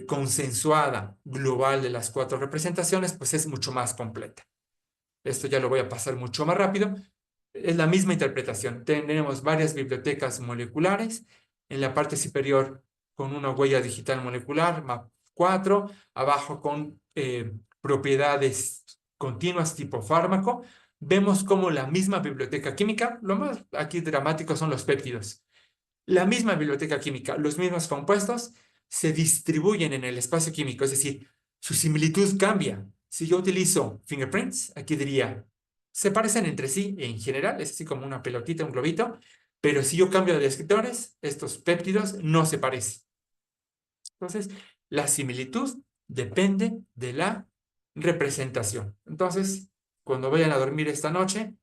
consensuada global de las cuatro representaciones, pues es mucho más completa. Esto ya lo voy a pasar mucho más rápido. Es la misma interpretación. Tenemos varias bibliotecas moleculares. En la parte superior con una huella digital molecular, MAP4, abajo con propiedades continuas tipo fármaco. Vemos como la misma biblioteca química, lo más aquí dramático son los péptidos. La misma biblioteca química, los mismos compuestos se distribuyen en el espacio químico, es decir, su similitud cambia. Si yo utilizo fingerprints, aquí diría, se parecen entre sí en general, es así como una pelotita, un globito, pero si yo cambio de descriptores, estos péptidos no se parecen. Entonces, la similitud depende de la representación. Entonces, cuando vayan a dormir esta noche,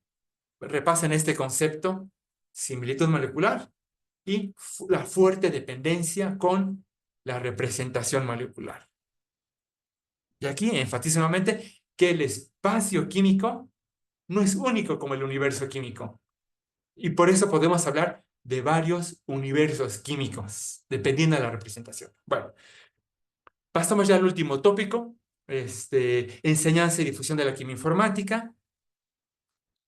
repasen este concepto, similitud molecular, y la fuerte dependencia con la representación molecular. Y aquí enfatizo nuevamente que el espacio químico no es único como el universo químico. Y por eso podemos hablar de varios universos químicos, dependiendo de la representación. Bueno, pasamos ya al último tópico, enseñanza y difusión de la química informática.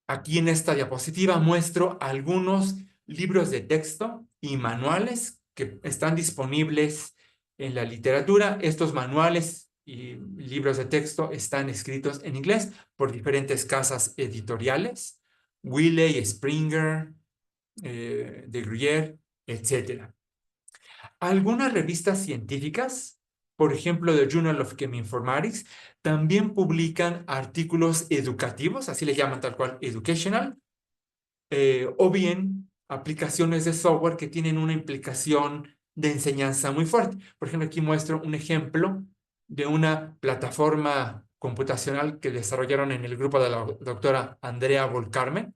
Aquí en esta diapositiva muestro algunos libros de texto y manuales que están disponibles en la literatura. Estos manuales y libros de texto están escritos en inglés por diferentes casas editoriales, Wiley, Springer, de Gruyère, etc. Algunas revistas científicas, por ejemplo, The Journal of Cheminformatics, también publican artículos educativos, así le llaman tal cual, educational, o bien aplicaciones de software que tienen una implicación de enseñanza muy fuerte. Por ejemplo, aquí muestro un ejemplo de una plataforma computacional que desarrollaron en el grupo de la doctora Andrea Volkamer,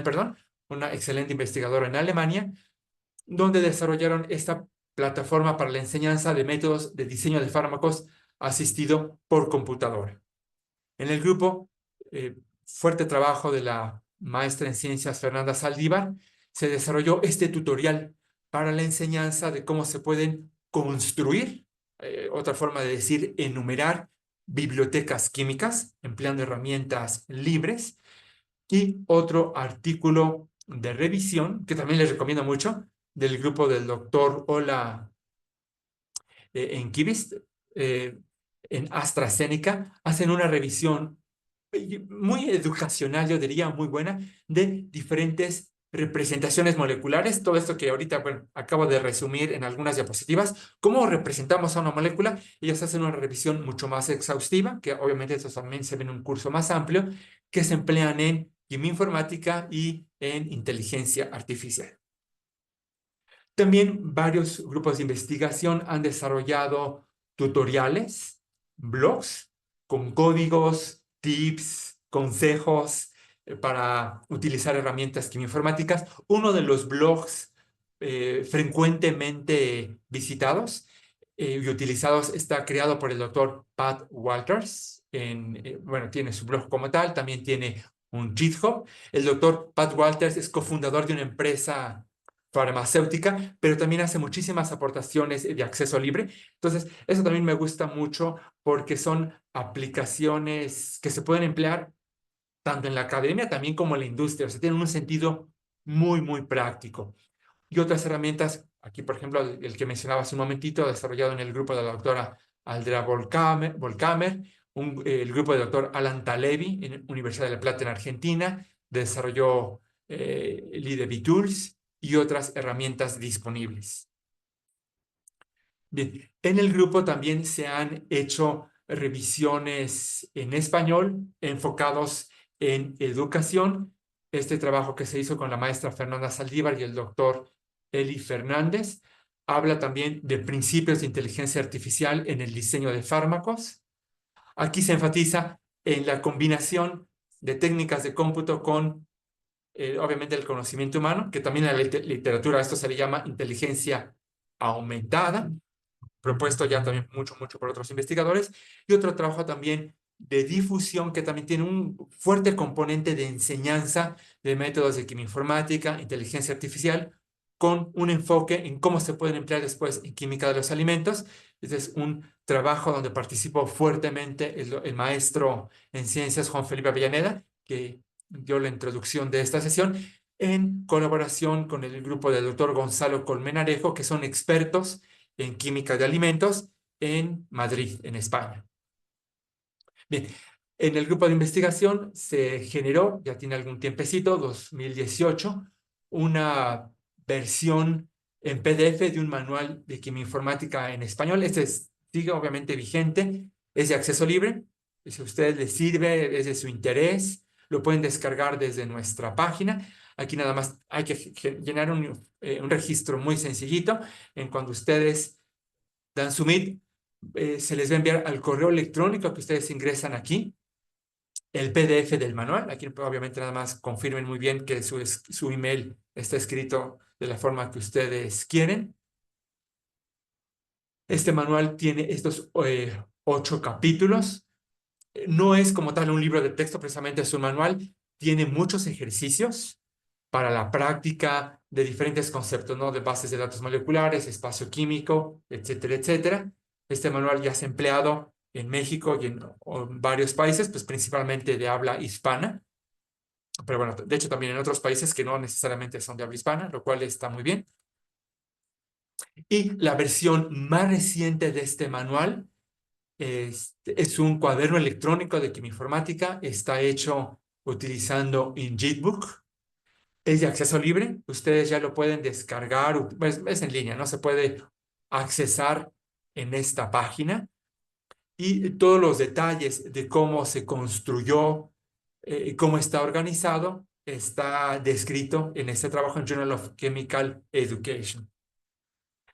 perdón, una excelente investigadora en Alemania, donde desarrollaron esta plataforma para la enseñanza de métodos de diseño de fármacos asistido por computadora. En el grupo, fuerte trabajo de la maestra en ciencias Fernanda Saldívar, se desarrolló este tutorial para la enseñanza de cómo se pueden construir, otra forma de decir, enumerar bibliotecas químicas empleando herramientas libres, y otro artículo de revisión que también les recomiendo mucho del grupo del doctor Ola Enkivist, en AstraZeneca, hacen una revisión muy educacional, yo diría, muy buena, de diferentes representaciones moleculares. Todo esto que ahorita, bueno, acabo de resumir en algunas diapositivas, cómo representamos a una molécula. Ellos hacen una revisión mucho más exhaustiva, que obviamente eso también se ve en un curso más amplio, que se emplean en quimioinformática y en inteligencia artificial. También varios grupos de investigación han desarrollado tutoriales, blogs con códigos, tips, consejos para utilizar herramientas quimioinformáticas. Uno de los blogs frecuentemente visitados y utilizados está creado por el doctor Pat Walters. Bueno, tiene su blog como tal, también tiene un GitHub. El doctor Pat Walters es cofundador de una empresa farmacéutica, pero también hace muchísimas aportaciones de acceso libre. Entonces, eso también me gusta mucho porque son aplicaciones que se pueden emplear tanto en la academia también como en la industria. O sea, tienen un sentido muy, muy práctico. Y otras herramientas, aquí por ejemplo, el que mencionaba hace un momentito, desarrollado en el grupo de la doctora Aldrea Volkamer, el grupo del doctor Alan Talevi en la Universidad de La Plata en Argentina, desarrolló LIDEBI Tools y otras herramientas disponibles. Bien, en el grupo también se han hecho revisiones en español enfocados en educación. Este trabajo que se hizo con la maestra Fernanda Saldívar y el doctor Eli Fernández habla también de principios de inteligencia artificial en el diseño de fármacos. Aquí se enfatiza en la combinación de técnicas de cómputo con obviamente el conocimiento humano, que también en la literatura esto se le llama inteligencia aumentada, propuesto ya también mucho por otros investigadores, y otro trabajo también de difusión que también tiene un fuerte componente de enseñanza de métodos de quimioinformática, inteligencia artificial, con un enfoque en cómo se pueden emplear después en química de los alimentos. Este es un trabajo donde participó fuertemente el maestro en ciencias Juan Felipe Avellaneda, que dio la introducción de esta sesión, en colaboración con el grupo del doctor Gonzalo Colmenarejo, que son expertos en química de alimentos en Madrid, en España. Bien, en el grupo de investigación se generó, ya tiene algún tiempecito, 2018, una versión en PDF de un manual de quimioinformática en español. Sigue obviamente vigente, es de acceso libre. Si a ustedes les sirve, es de su interés, lo pueden descargar desde nuestra página. Aquí nada más hay que llenar un registro muy sencillito. En cuando ustedes dan submit, se les va a enviar al correo electrónico que ustedes ingresan aquí el PDF del manual. Aquí obviamente nada más confirmen muy bien que su email está escrito de la forma que ustedes quieren. Este manual tiene estos 8 capítulos. No es como tal un libro de texto, precisamente es un manual. Tiene muchos ejercicios para la práctica de diferentes conceptos, ¿no? De bases de datos moleculares, espacio químico, etcétera, etcétera. Este manual ya se ha empleado en México y en varios países, pues principalmente de habla hispana, pero bueno, de hecho también en otros países que no necesariamente son de habla hispana, lo cual está muy bien. Y la versión más reciente de este manual es un cuaderno electrónico de quimioinformática, está hecho utilizando InJitBook. Es de acceso libre, ustedes ya lo pueden descargar, pues, es en línea, no se puede accesar en esta página. Y todos los detalles de cómo se construyó, cómo está organizado, está descrito en este trabajo en Journal of Chemical Education.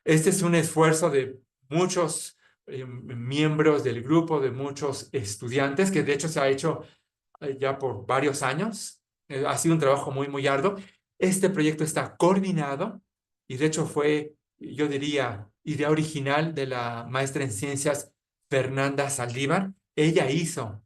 Este es un esfuerzo de muchos miembros del grupo, de muchos estudiantes, que de hecho se ha hecho ya por varios años. Ha sido un trabajo muy arduo. Este proyecto está coordinado y de hecho fue, yo diría, idea original de la maestra en ciencias Fernanda Saldívar. Ella hizo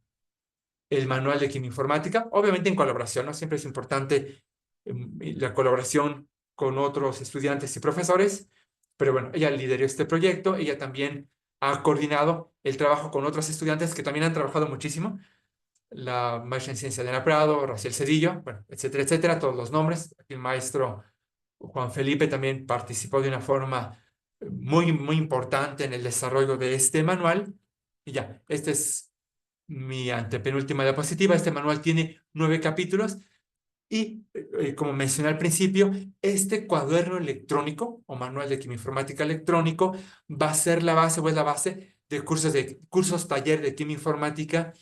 el manual de quimioinformática, obviamente en colaboración, ¿no? Siempre es importante la colaboración con otros estudiantes y profesores, pero bueno, ella lideró este proyecto, ella también ha coordinado el trabajo con otros estudiantes que también han trabajado muchísimo, la maestra en ciencia Diana Prado, Raciel Cedillo, bueno, etcétera, etcétera, todos los nombres. Aquí el maestro Juan Felipe también participó de una forma muy importante en el desarrollo de este manual. Y ya, este es mi antepenúltima diapositiva. Este manual tiene 9 capítulos y, como mencioné al principio, este cuaderno electrónico o manual de quimioinformática electrónico va a ser la base o es la base de cursos taller de quimioinformática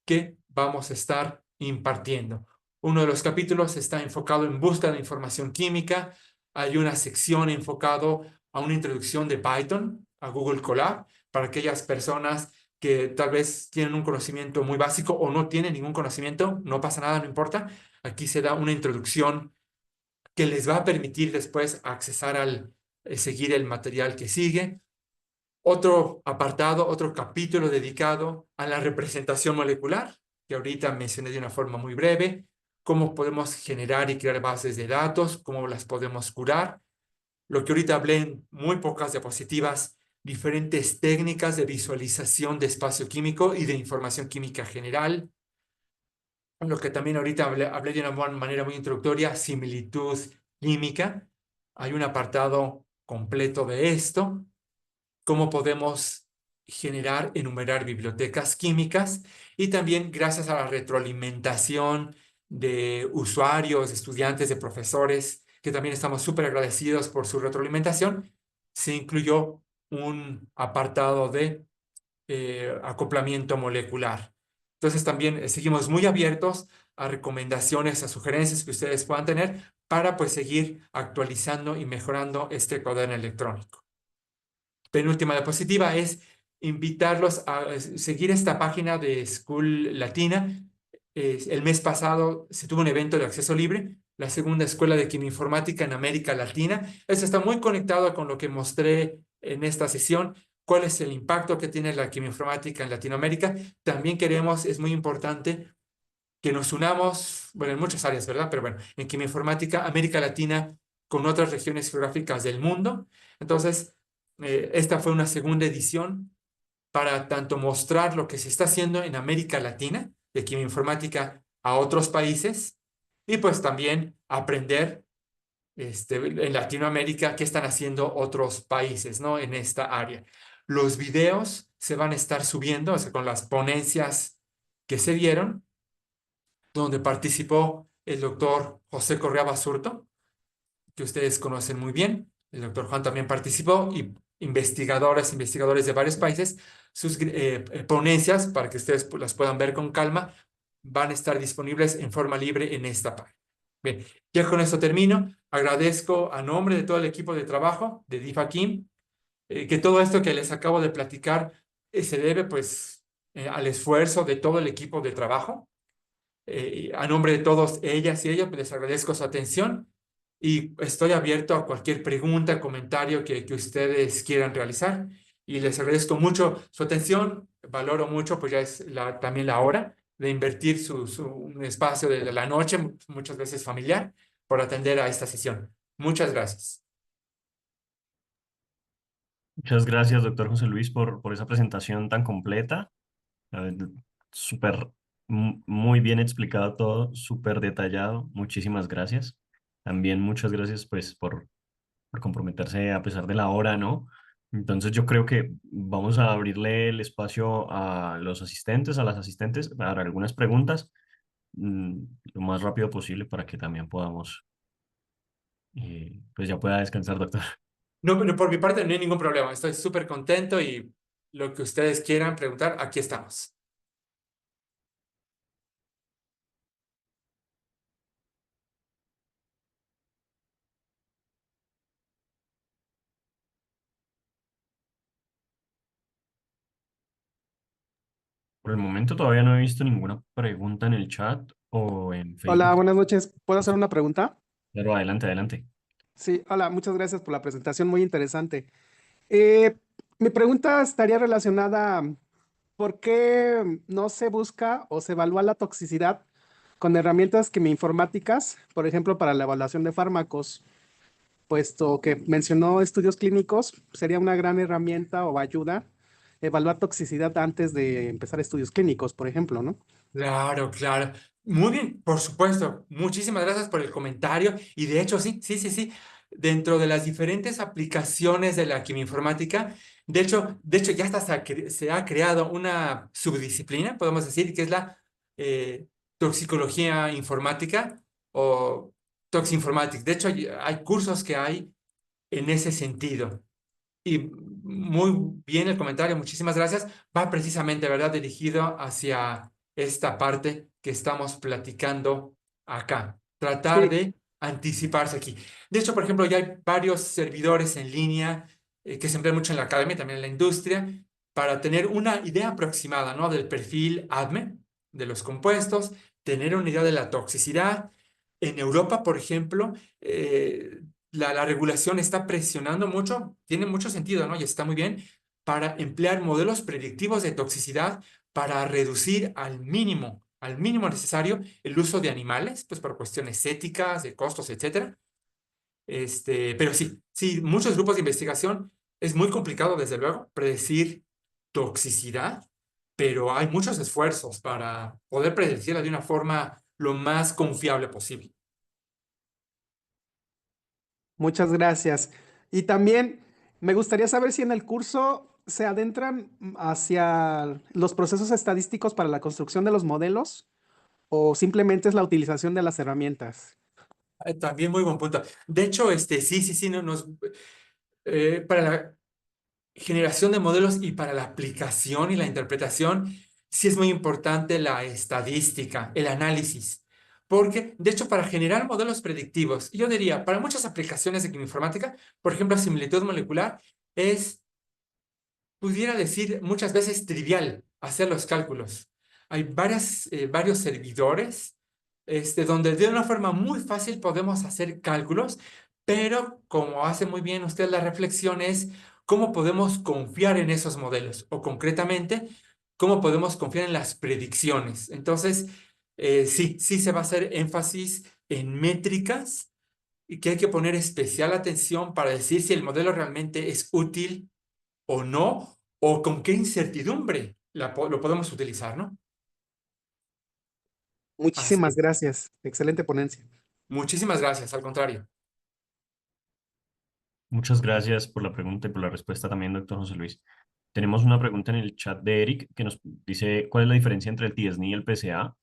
que vamos a estar impartiendo. Uno de los capítulos está enfocado en búsqueda de información química. Hay una sección enfocado a una introducción de Python, a Google Colab, para aquellas personas que tal vez tienen un conocimiento muy básico o no tienen ningún conocimiento, no pasa nada, no importa. Aquí se da una introducción que les va a permitir después accesar seguir el material que sigue. Otro apartado, otro capítulo dedicado a la representación molecular, que ahorita mencioné de una forma muy breve, cómo podemos generar y crear bases de datos, cómo las podemos curar. Lo que ahorita hablé en muy pocas diapositivas, diferentes técnicas de visualización de espacio químico y de información química general. Lo que también ahorita hablé de una manera muy introductoria, similitud química. Hay un apartado completo de esto, cómo podemos generar, enumerar bibliotecas químicas y también gracias a la retroalimentación de usuarios, de estudiantes, de profesores, que también estamos súper agradecidos por su retroalimentación, se incluyó un apartado de acoplamiento molecular. Entonces también seguimos muy abiertos a recomendaciones, a sugerencias que ustedes puedan tener para pues seguir actualizando y mejorando este cuaderno electrónico. Penúltima diapositiva es invitarlos a seguir esta página de School Latina. El mes pasado se tuvo un evento de acceso libre la segunda escuela de quimioinformática en América Latina. Eso está muy conectado con lo que mostré en esta sesión. ¿Cuál es el impacto que tiene la quimioinformática en Latinoamérica? También queremos, es muy importante, que nos unamos, bueno, en muchas áreas, ¿verdad? Pero bueno, en quimioinformática, América Latina con otras regiones geográficas del mundo. Entonces, esta fue una segunda edición para tanto mostrar lo que se está haciendo en América Latina de quimioinformática a otros países y pues también aprender en Latinoamérica qué están haciendo otros países, ¿no? En esta área. Los videos se van a estar subiendo, o sea, con las ponencias que se dieron, donde participó el doctor José Correa Basurto, que ustedes conocen muy bien. El doctor Juan también participó y investigadores de varios países. Sus ponencias, para que ustedes las puedan ver con calma, van a estar disponibles en forma libre en esta página. Bien, ya con esto termino. Agradezco a nombre de todo el equipo de trabajo de DIFAKIM que todo esto que les acabo de platicar se debe pues al esfuerzo de todo el equipo de trabajo. A nombre de todos ellas y ellos, pues, les agradezco su atención y estoy abierto a cualquier pregunta, comentario que ustedes quieran realizar. Y les agradezco mucho su atención. Valoro mucho, pues ya es también la hora de invertir un espacio de la noche, muchas veces familiar, por atender a esta sesión. Muchas gracias. Muchas gracias, doctor José Luis, por esa presentación tan completa. Eh, Súper, muy bien explicado todo, súper detallado. Muchísimas gracias. También muchas gracias, pues, por comprometerse a pesar de la hora, ¿no? Entonces yo creo que vamos a abrirle el espacio a los asistentes, a las asistentes, para algunas preguntas, mm, lo más rápido posible para que también podamos, pues ya pueda descansar, doctor. No, pero por mi parte no hay ningún problema. Estoy súper contento y lo que ustedes quieran preguntar, aquí estamos. Por el momento todavía no he visto ninguna pregunta en el chat o en Hola, Facebook. buenas noches. ¿Puedo hacer una pregunta? Pero adelante, adelante. Sí, hola, muchas gracias por la presentación, muy interesante. Mi pregunta estaría relacionada, ¿por qué no se busca o se evalúa la toxicidad con herramientas quimioinformáticas, por ejemplo, para la evaluación de fármacos? Puesto que mencionó estudios clínicos, sería una gran herramienta o ayuda evaluar toxicidad antes de empezar estudios clínicos, por ejemplo, ¿no? Claro, claro. Muy bien, por supuesto. Muchísimas gracias por el comentario. Y de hecho, sí, sí, sí, sí. Dentro de las diferentes aplicaciones de la quimioinformática, de hecho ya hasta se ha creado una subdisciplina, podemos decir, que es la eh, toxicología informática o toxinformatics. De hecho, hay cursos que hay en ese sentido. Y muy bien el comentario, muchísimas gracias. Va precisamente, ¿verdad? Dirigido hacia esta parte que estamos platicando acá. Tratar Sí, de anticiparse aquí. De hecho, por ejemplo, ya hay varios servidores en línea que se emplean mucho en la academia, también en la industria, para tener una idea aproximada, ¿no? Del perfil ADME, de los compuestos, tener una idea de la toxicidad. En Europa, por ejemplo, la regulación está presionando mucho, tiene mucho sentido, ¿no? Y está muy bien para emplear modelos predictivos de toxicidad para reducir al mínimo necesario el uso de animales, pues por cuestiones éticas, de costos, etcétera. Pero sí, sí, muchos grupos de investigación es muy complicado, desde luego, predecir toxicidad, pero hay muchos esfuerzos para poder predecirla de una forma lo más confiable posible. muchas gracias. Y también me gustaría saber si en el curso se adentran hacia los procesos estadísticos para la construcción de los modelos o simplemente es la utilización de las herramientas. También muy buen punto. De hecho, sí, sí, sí, para la generación de modelos y para la aplicación y la interpretación, sí es muy importante la estadística, el análisis. Porque, de hecho, para generar modelos predictivos, yo diría, para muchas aplicaciones de quimioinformática, por ejemplo, similitud molecular, pudiera decir muchas veces trivial hacer los cálculos. Hay varios servidores donde de una forma muy fácil podemos hacer cálculos, pero como hace muy bien usted la reflexión es cómo podemos confiar en esos modelos o concretamente cómo podemos confiar en las predicciones. Entonces, sí se va a hacer énfasis en métricas y que hay que poner especial atención para decir si el modelo realmente es útil o no, o con qué incertidumbre lo podemos utilizar, ¿no? Así Muchísimas es. gracias. Excelente ponencia. Muchísimas gracias, al contrario. Muchas gracias por la pregunta y por la respuesta también, doctor José Luis. Tenemos una pregunta en el chat de Eric que nos dice cuál es la diferencia entre el TSNI y el PCA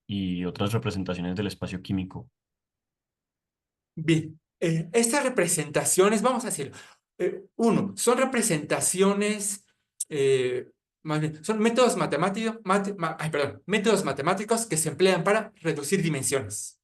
y otras representaciones del espacio químico. Bien, estas representaciones, vamos a decirlo, uno, son representaciones, más bien, son métodos matemáticos, métodos matemáticos que se emplean para reducir dimensiones.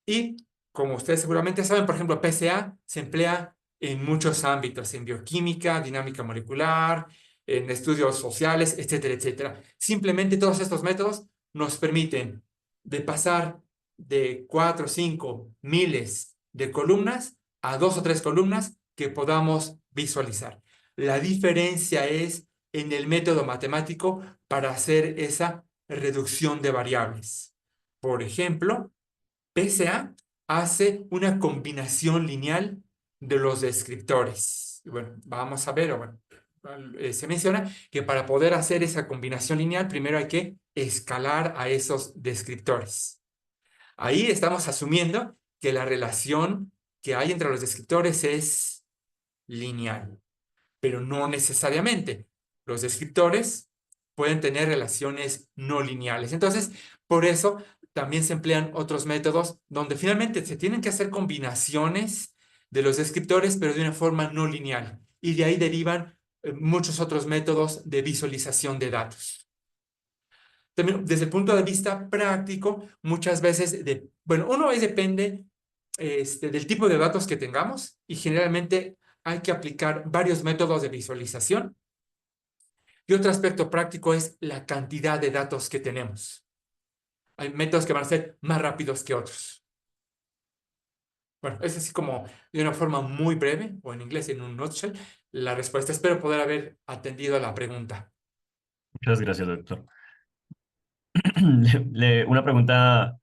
Y como ustedes seguramente saben, por ejemplo, PCA se emplea en muchos ámbitos, en bioquímica, dinámica molecular, en estudios sociales, etcétera, etcétera. Simplemente todos estos métodos nos permiten de pasar de 4 o 5 miles de columnas a 2 o 3 columnas que podamos visualizar. La diferencia es en el método matemático para hacer esa reducción de variables. Por ejemplo, PSA hace una combinación lineal de los descriptores. Y bueno, vamos a ver, o bueno, se menciona que para poder hacer esa combinación lineal, primero hay que escalar a esos descriptores. Ahí estamos asumiendo que la relación que hay entre los descriptores es lineal, pero no necesariamente. Los descriptores pueden tener relaciones no lineales. Entonces, por eso también se emplean otros métodos donde finalmente se tienen que hacer combinaciones de los descriptores, pero de una forma no lineal. Y de ahí derivan muchos otros métodos de visualización de datos. También desde el punto de vista práctico, muchas veces, bueno, uno es depende del tipo de datos que tengamos y generalmente hay que aplicar varios métodos de visualización. Y otro aspecto práctico es la cantidad de datos que tenemos. Hay métodos que van a ser más rápidos que otros. Bueno, es así como de una forma muy breve, o en inglés en un nutshell, la respuesta. Espero poder haber atendido a la pregunta. Muchas gracias, doctor. Una pregunta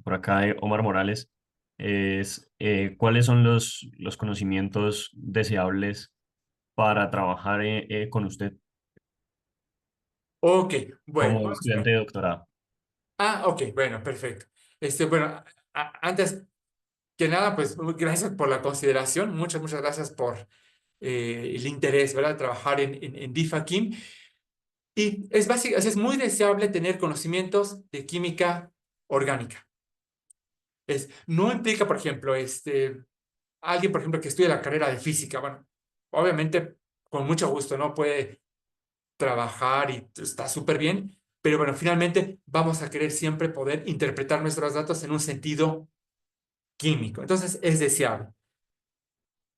por acá de Omar Morales es, ¿cuáles son los conocimientos deseables para trabajar con usted Ok, bueno, como vamos a ver. estudiante de doctorado? Ok, bueno, perfecto. Bueno, antes que nada, pues gracias por la consideración. Muchas gracias por el interés, ¿verdad? De trabajar en DIFAKIM. Y es básico, es muy deseable tener conocimientos de química orgánica. No implica, por ejemplo, alguien, por ejemplo, que estudie la carrera de física. Bueno, obviamente, con mucho gusto, ¿no? Puede trabajar y está súper bien, pero bueno, finalmente vamos a querer siempre poder interpretar nuestros datos en un sentido químico. Entonces, es deseable.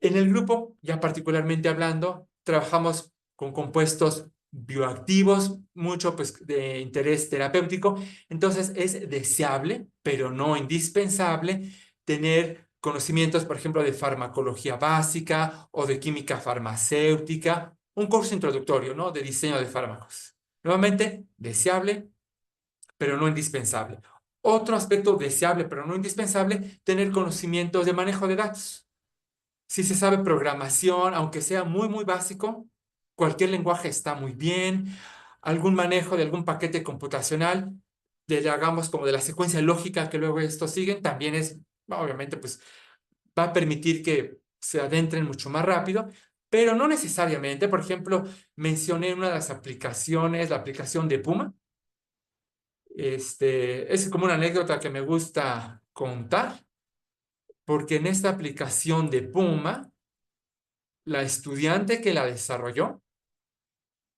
En el grupo, ya particularmente hablando, trabajamos con compuestos bioactivos, mucho pues de interés terapéutico. Entonces es deseable, pero no indispensable, tener conocimientos, por ejemplo, de farmacología básica o de química farmacéutica, un curso introductorio, ¿no? De diseño de fármacos. Nuevamente, deseable, pero no indispensable. Otro aspecto deseable, pero no indispensable, tener conocimientos de manejo de datos. Si se sabe programación, aunque sea muy básico, cualquier lenguaje está muy bien. Algún manejo de algún paquete computacional, hagamos como de la secuencia lógica que luego estos siguen, también es, obviamente, pues va a permitir que se adentren mucho más rápido, pero no necesariamente. Por ejemplo, mencioné una de las aplicaciones, la aplicación de Puma. Es como una anécdota que me gusta contar, porque en esta aplicación de Puma, la estudiante que la desarrolló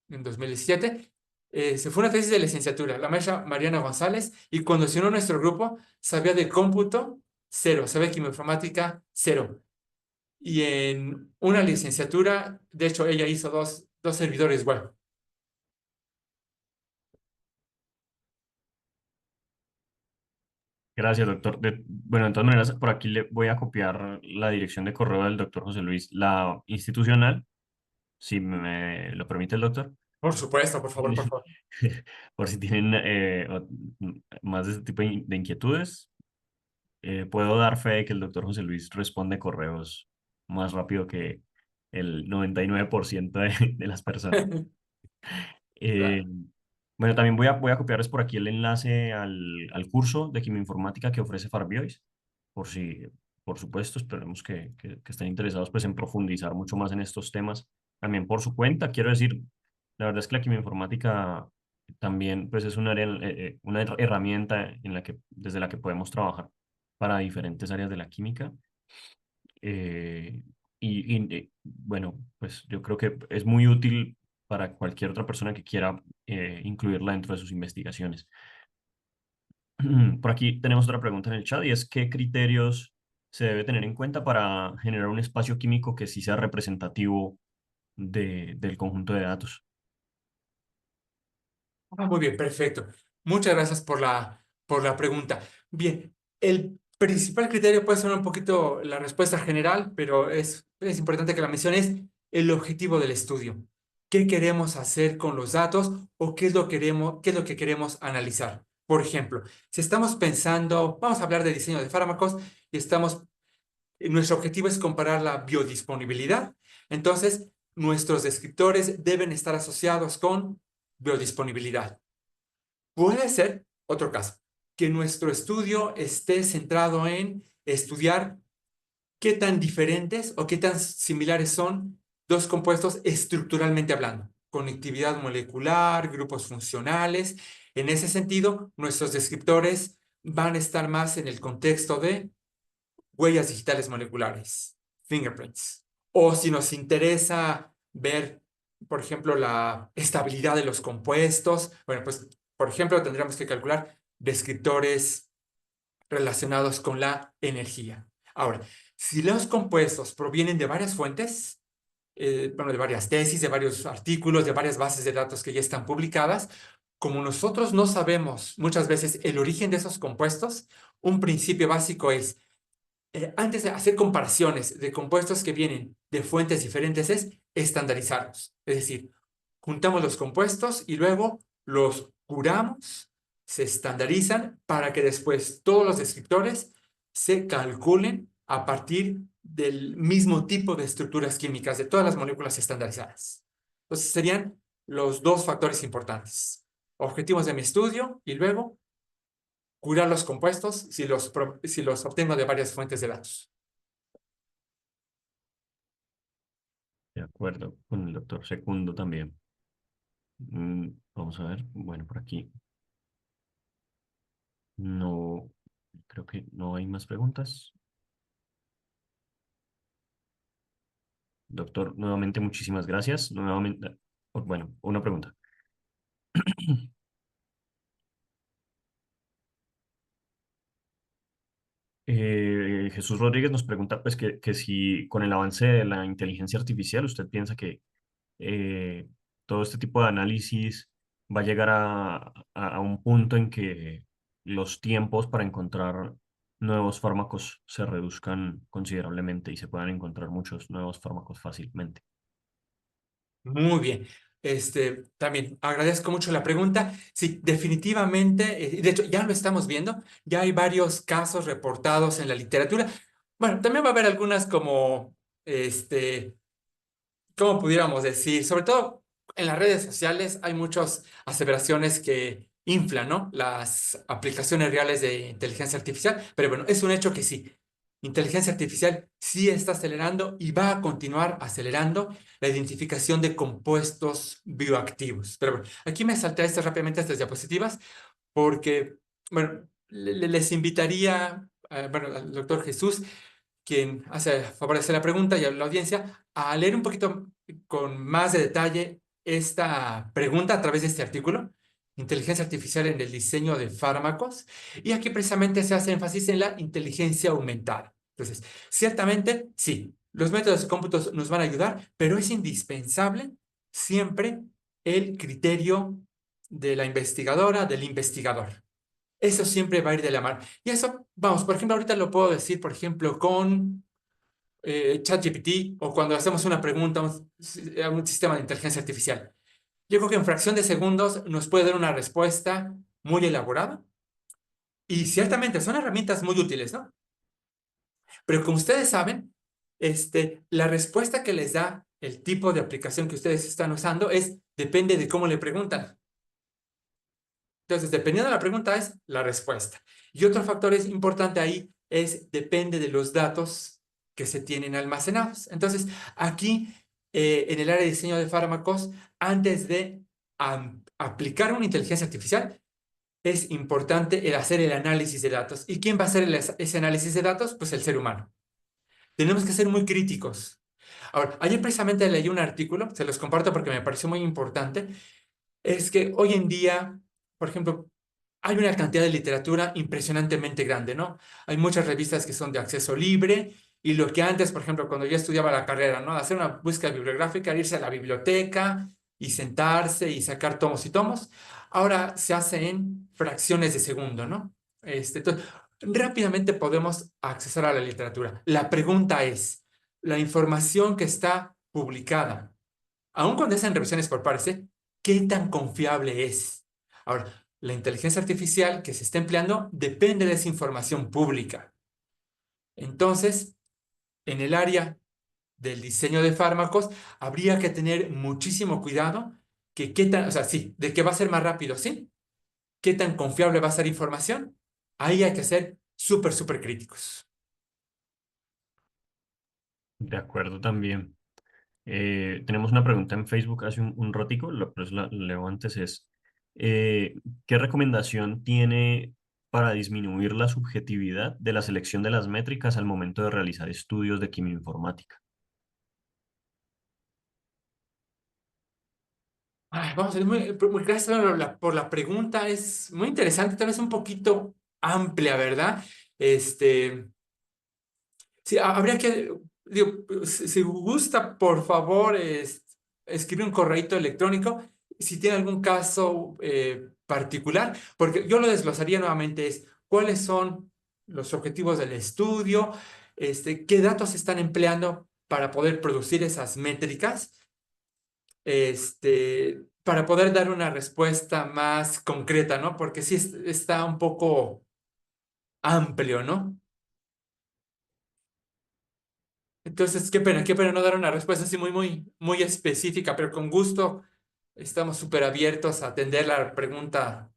en 2017 se fue a una tesis de licenciatura, la maestra Mariana González, y cuando se unió a nuestro grupo, sabía de cómputo cero, sabía de quimioinformática cero. Y en una licenciatura, de hecho, ella hizo dos, 2 servidores web. Gracias, doctor. Bueno, de todas maneras, por aquí le voy a copiar la dirección de correo del doctor José Luis, la institucional, si me lo permite el doctor. Por supuesto, por favor, por favor. Por si tienen más de este tipo de inquietudes, puedo dar fe de que el doctor José Luis responde correos más rápido que el 99% de las personas. Eh, Claro. bueno, también voy a copiarles por aquí el enlace al curso de quimioinformática que ofrece Farbiois, por si, por supuesto, esperemos que estén interesados pues, en profundizar mucho más en estos temas, también por su cuenta. Quiero decir, la verdad es que la quimioinformática también pues, es una herramienta desde la que podemos trabajar para diferentes áreas de la química. Eh, bueno, pues yo creo que es muy útil para cualquier otra persona que quiera incluirla dentro de sus investigaciones. Por aquí tenemos otra pregunta en el chat y es ¿qué criterios se debe tener en cuenta para generar un espacio químico que sí sea representativo del conjunto de datos? Muy bien, perfecto. Muchas gracias por la pregunta. Bien, el principal criterio puede ser un poquito la respuesta general, pero es importante que la menciones el objetivo del estudio. ¿Qué queremos hacer con los datos o qué es lo que queremos analizar? Por ejemplo, si estamos pensando, vamos a hablar de diseño de fármacos y nuestro objetivo es comparar la biodisponibilidad, entonces nuestros descriptores deben estar asociados con biodisponibilidad. Puede ser otro caso, que nuestro estudio esté centrado en estudiar qué tan diferentes o qué tan similares son dos compuestos estructuralmente hablando, conectividad molecular, grupos funcionales. En ese sentido, nuestros descriptores van a estar más en el contexto de huellas digitales moleculares, fingerprints. O si nos interesa ver, por ejemplo, la estabilidad de los compuestos, bueno, pues, por ejemplo, tendríamos que calcular descriptores relacionados con la energía. Ahora, si los compuestos provienen de varias fuentes, bueno, de varias tesis, de varios artículos, de varias bases de datos que ya están publicadas, como nosotros no sabemos muchas veces el origen de esos compuestos, un principio básico es antes de hacer comparaciones de compuestos que vienen de fuentes diferentes, es estandarizarlos. Es decir, juntamos los compuestos y luego los curamos, se estandarizan para que después todos los descriptores se calculen a partir del mismo tipo de estructuras químicas de todas las moléculas estandarizadas. Entonces serían los dos factores importantes. Objetivos de mi estudio y luego curar los compuestos si los obtengo de varias fuentes de datos. De acuerdo con el doctor Secundo también. Vamos a ver, bueno, por aquí no, creo que no hay más preguntas. Doctor, nuevamente muchísimas gracias. Nuevamente, bueno, una pregunta. Jesús Rodríguez nos pregunta pues que si con el avance de la inteligencia artificial usted piensa que eh, todo este tipo de análisis va a llegar a un punto en que los tiempos para encontrar nuevos fármacos se reduzcan considerablemente y se puedan encontrar muchos nuevos fármacos fácilmente. Muy bien. También agradezco mucho la pregunta. Sí, definitivamente, de hecho, ya lo estamos viendo. Ya hay varios casos reportados en la literatura. Bueno, también va a haber algunas como, ¿cómo pudiéramos decir? Sobre todo en las redes sociales hay muchas aseveraciones que inflan, ¿no? Las aplicaciones reales de inteligencia artificial, pero bueno, es un hecho que sí. Inteligencia artificial sí está acelerando y va a continuar acelerando la identificación de compuestos bioactivos. Pero bueno, aquí me salté rápidamente estas diapositivas porque, bueno, les invitaría, bueno, al doctor Jesús quien hace favor de hacer la pregunta y a la audiencia a leer un poquito con más de detalle esta pregunta a través de este artículo, Inteligencia Artificial en el Diseño de Fármacos, y aquí precisamente se hace énfasis en la inteligencia aumentada. Entonces, ciertamente, sí, los métodos de cómputos nos van a ayudar, pero es indispensable siempre el criterio de la investigadora, del investigador. Eso siempre va a ir de la mano. Y eso, vamos, por ejemplo, ahorita lo puedo decir, por ejemplo, con ChatGPT o cuando hacemos una pregunta a un sistema de inteligencia artificial. Yo creo que en fracción de segundos nos puede dar una respuesta muy elaborada y ciertamente son herramientas muy útiles, ¿no? Pero como ustedes saben, la respuesta que les da el tipo de aplicación que ustedes están usando depende de cómo le preguntan. Entonces, dependiendo de la pregunta es la respuesta. Y otro factor es importante ahí depende de los datos que se tienen almacenados. Entonces, aquí en el área de diseño de fármacos, antes de aplicar una inteligencia artificial, es importante el hacer el análisis de datos. ¿Y quién va a hacer ese análisis de datos? Pues el ser humano. Tenemos que ser muy críticos. Ahora, ayer precisamente leí un artículo, se los comparto porque me pareció muy importante, es que hoy en día, por ejemplo, hay una cantidad de literatura impresionantemente grande, ¿no? Hay muchas revistas que son de acceso libre y lo que antes, por ejemplo, cuando yo estudiaba la carrera, ¿no? Hacer una búsqueda bibliográfica, irse a la biblioteca y sentarse y sacar tomos y tomos, ahora se hace en fracciones de segundo, ¿no? Entonces, rápidamente podemos acceder a la literatura. La pregunta es, la información que está publicada, aun cuando es en revisiones por pares, ¿qué tan confiable es? Ahora, la inteligencia artificial que se está empleando depende de esa información pública. Entonces, en el área del diseño de fármacos, habría que tener muchísimo cuidado que qué tan, o sea, sí, de que va a ser más rápido, sí, qué tan confiable va a ser información. Ahí hay que ser súper, súper críticos. De acuerdo también. Tenemos una pregunta en Facebook hace un ratico, pues la leo antes, eh, ¿qué recomendación tiene para disminuir la subjetividad de la selección de las métricas al momento de realizar estudios de quimioinformática? Ay, vamos a ver, gracias por la pregunta, es muy interesante, tal vez un poquito amplia, ¿verdad? Este, sí, habría que, digo, si gusta, por favor, escribir un correíto electrónico si tiene algún caso particular, porque yo lo desglosaría nuevamente, cuáles son los objetivos del estudio, qué datos se están empleando para poder producir esas métricas, para poder dar una respuesta más concreta, ¿no? Porque sí está un poco amplio, ¿no? Entonces, qué pena no dar una respuesta así muy, muy, muy específica, pero con gusto estamos súper abiertos a atender la pregunta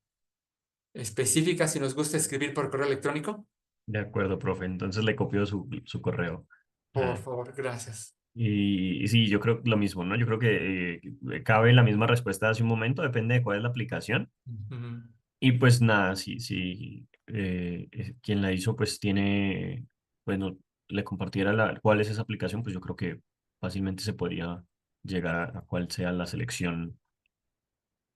específica si nos gusta escribir por correo electrónico. De acuerdo, profe. Entonces le copio su correo. Por favor, gracias. Y sí, yo creo lo mismo, ¿no? Yo creo que cabe la misma respuesta de hace un momento, depende de cuál es la aplicación. Ujú. Y pues nada, si quien la hizo pues tiene, bueno, le compartiera cuál es esa aplicación, pues yo creo que fácilmente se podría llegar a cuál sea la selección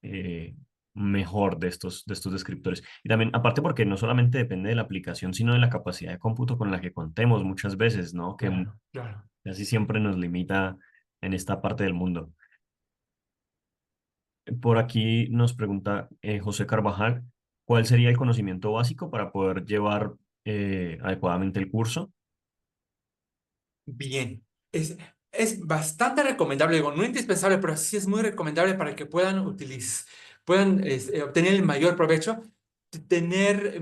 eh, mejor de estos descriptores. Y también, aparte porque no solamente depende de la aplicación, sino de la capacidad de cómputo con la que contemos muchas veces, ¿no? Que Claro, claro. casi siempre nos limita en esta parte del mundo. Por aquí nos pregunta José Carvajal, ¿cuál sería el conocimiento básico para poder llevar adecuadamente el curso? Bien. Es bastante recomendable, digo, no indispensable, pero sí es muy recomendable para que puedan obtener el mayor provecho, tener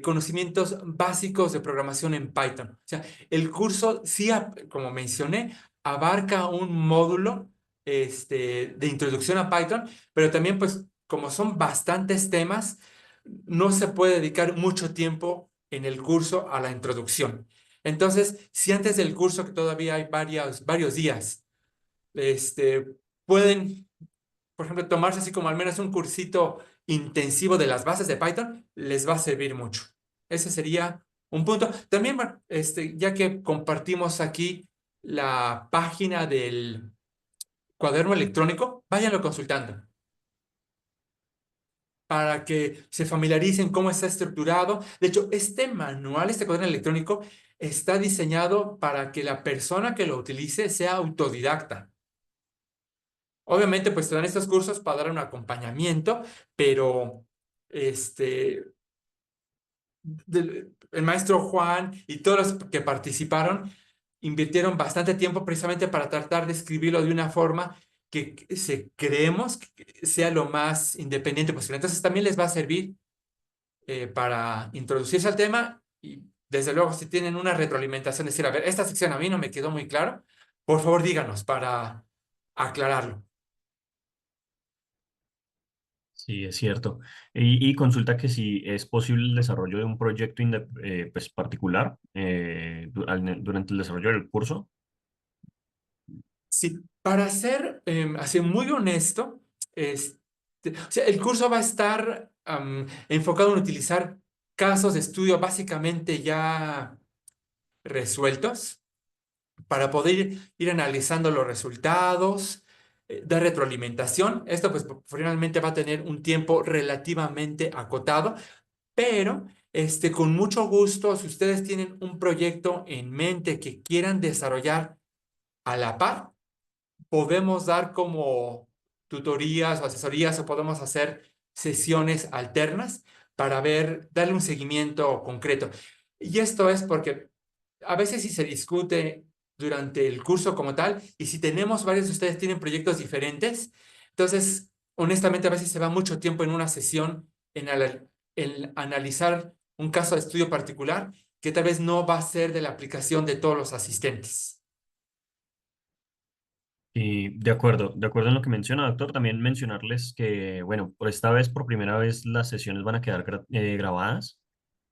conocimientos básicos de programación en Python. O sea, el curso sí, como mencioné, abarca un módulo de introducción a Python, pero también, pues, como son bastantes temas, no se puede dedicar mucho tiempo en el curso a la introducción. Entonces, si antes del curso, que todavía hay varios días, este, pueden, por ejemplo, tomarse así como al menos un cursito intensivo de las bases de Python, les va a servir mucho. Ese sería un punto. También, bueno, ya que compartimos aquí la página del cuaderno electrónico, váyanlo consultando para que se familiaricen cómo está estructurado. De hecho, este manual, este cuaderno electrónico, está diseñado para que la persona que lo utilice sea autodidacta. Obviamente, pues te dan estos cursos para dar un acompañamiento, pero el maestro Juan y todos los que participaron invirtieron bastante tiempo precisamente para tratar de escribirlo de una forma que creemos que sea lo más independiente posible. Entonces también les va a servir para introducirse al tema y desde luego si tienen una retroalimentación, decir, a ver, esta sección a mí no me quedó muy claro, por favor díganos para aclararlo. Sí, es cierto. Y consulta que si es posible el desarrollo de un proyecto pues particular durante el desarrollo del curso. Sí, para ser así muy honesto, o sea, el curso va a estar enfocado en utilizar casos de estudio básicamente ya resueltos para poder ir analizando los resultados, dar retroalimentación. Esto pues finalmente va a tener un tiempo relativamente acotado, pero con mucho gusto, si ustedes tienen un proyecto en mente que quieran desarrollar a la par, podemos dar como tutorías o asesorías o podemos hacer sesiones alternas para darle un seguimiento concreto. Y esto es porque a veces si se discute durante el curso como tal y si tenemos varios de ustedes tienen proyectos diferentes, entonces honestamente a veces se va mucho tiempo en una sesión en analizar un caso de estudio particular que tal vez no va a ser de la aplicación de todos los asistentes. Y de acuerdo en lo que menciona, doctor, también mencionarles que, bueno, por esta vez, por primera vez, las sesiones van a quedar grabadas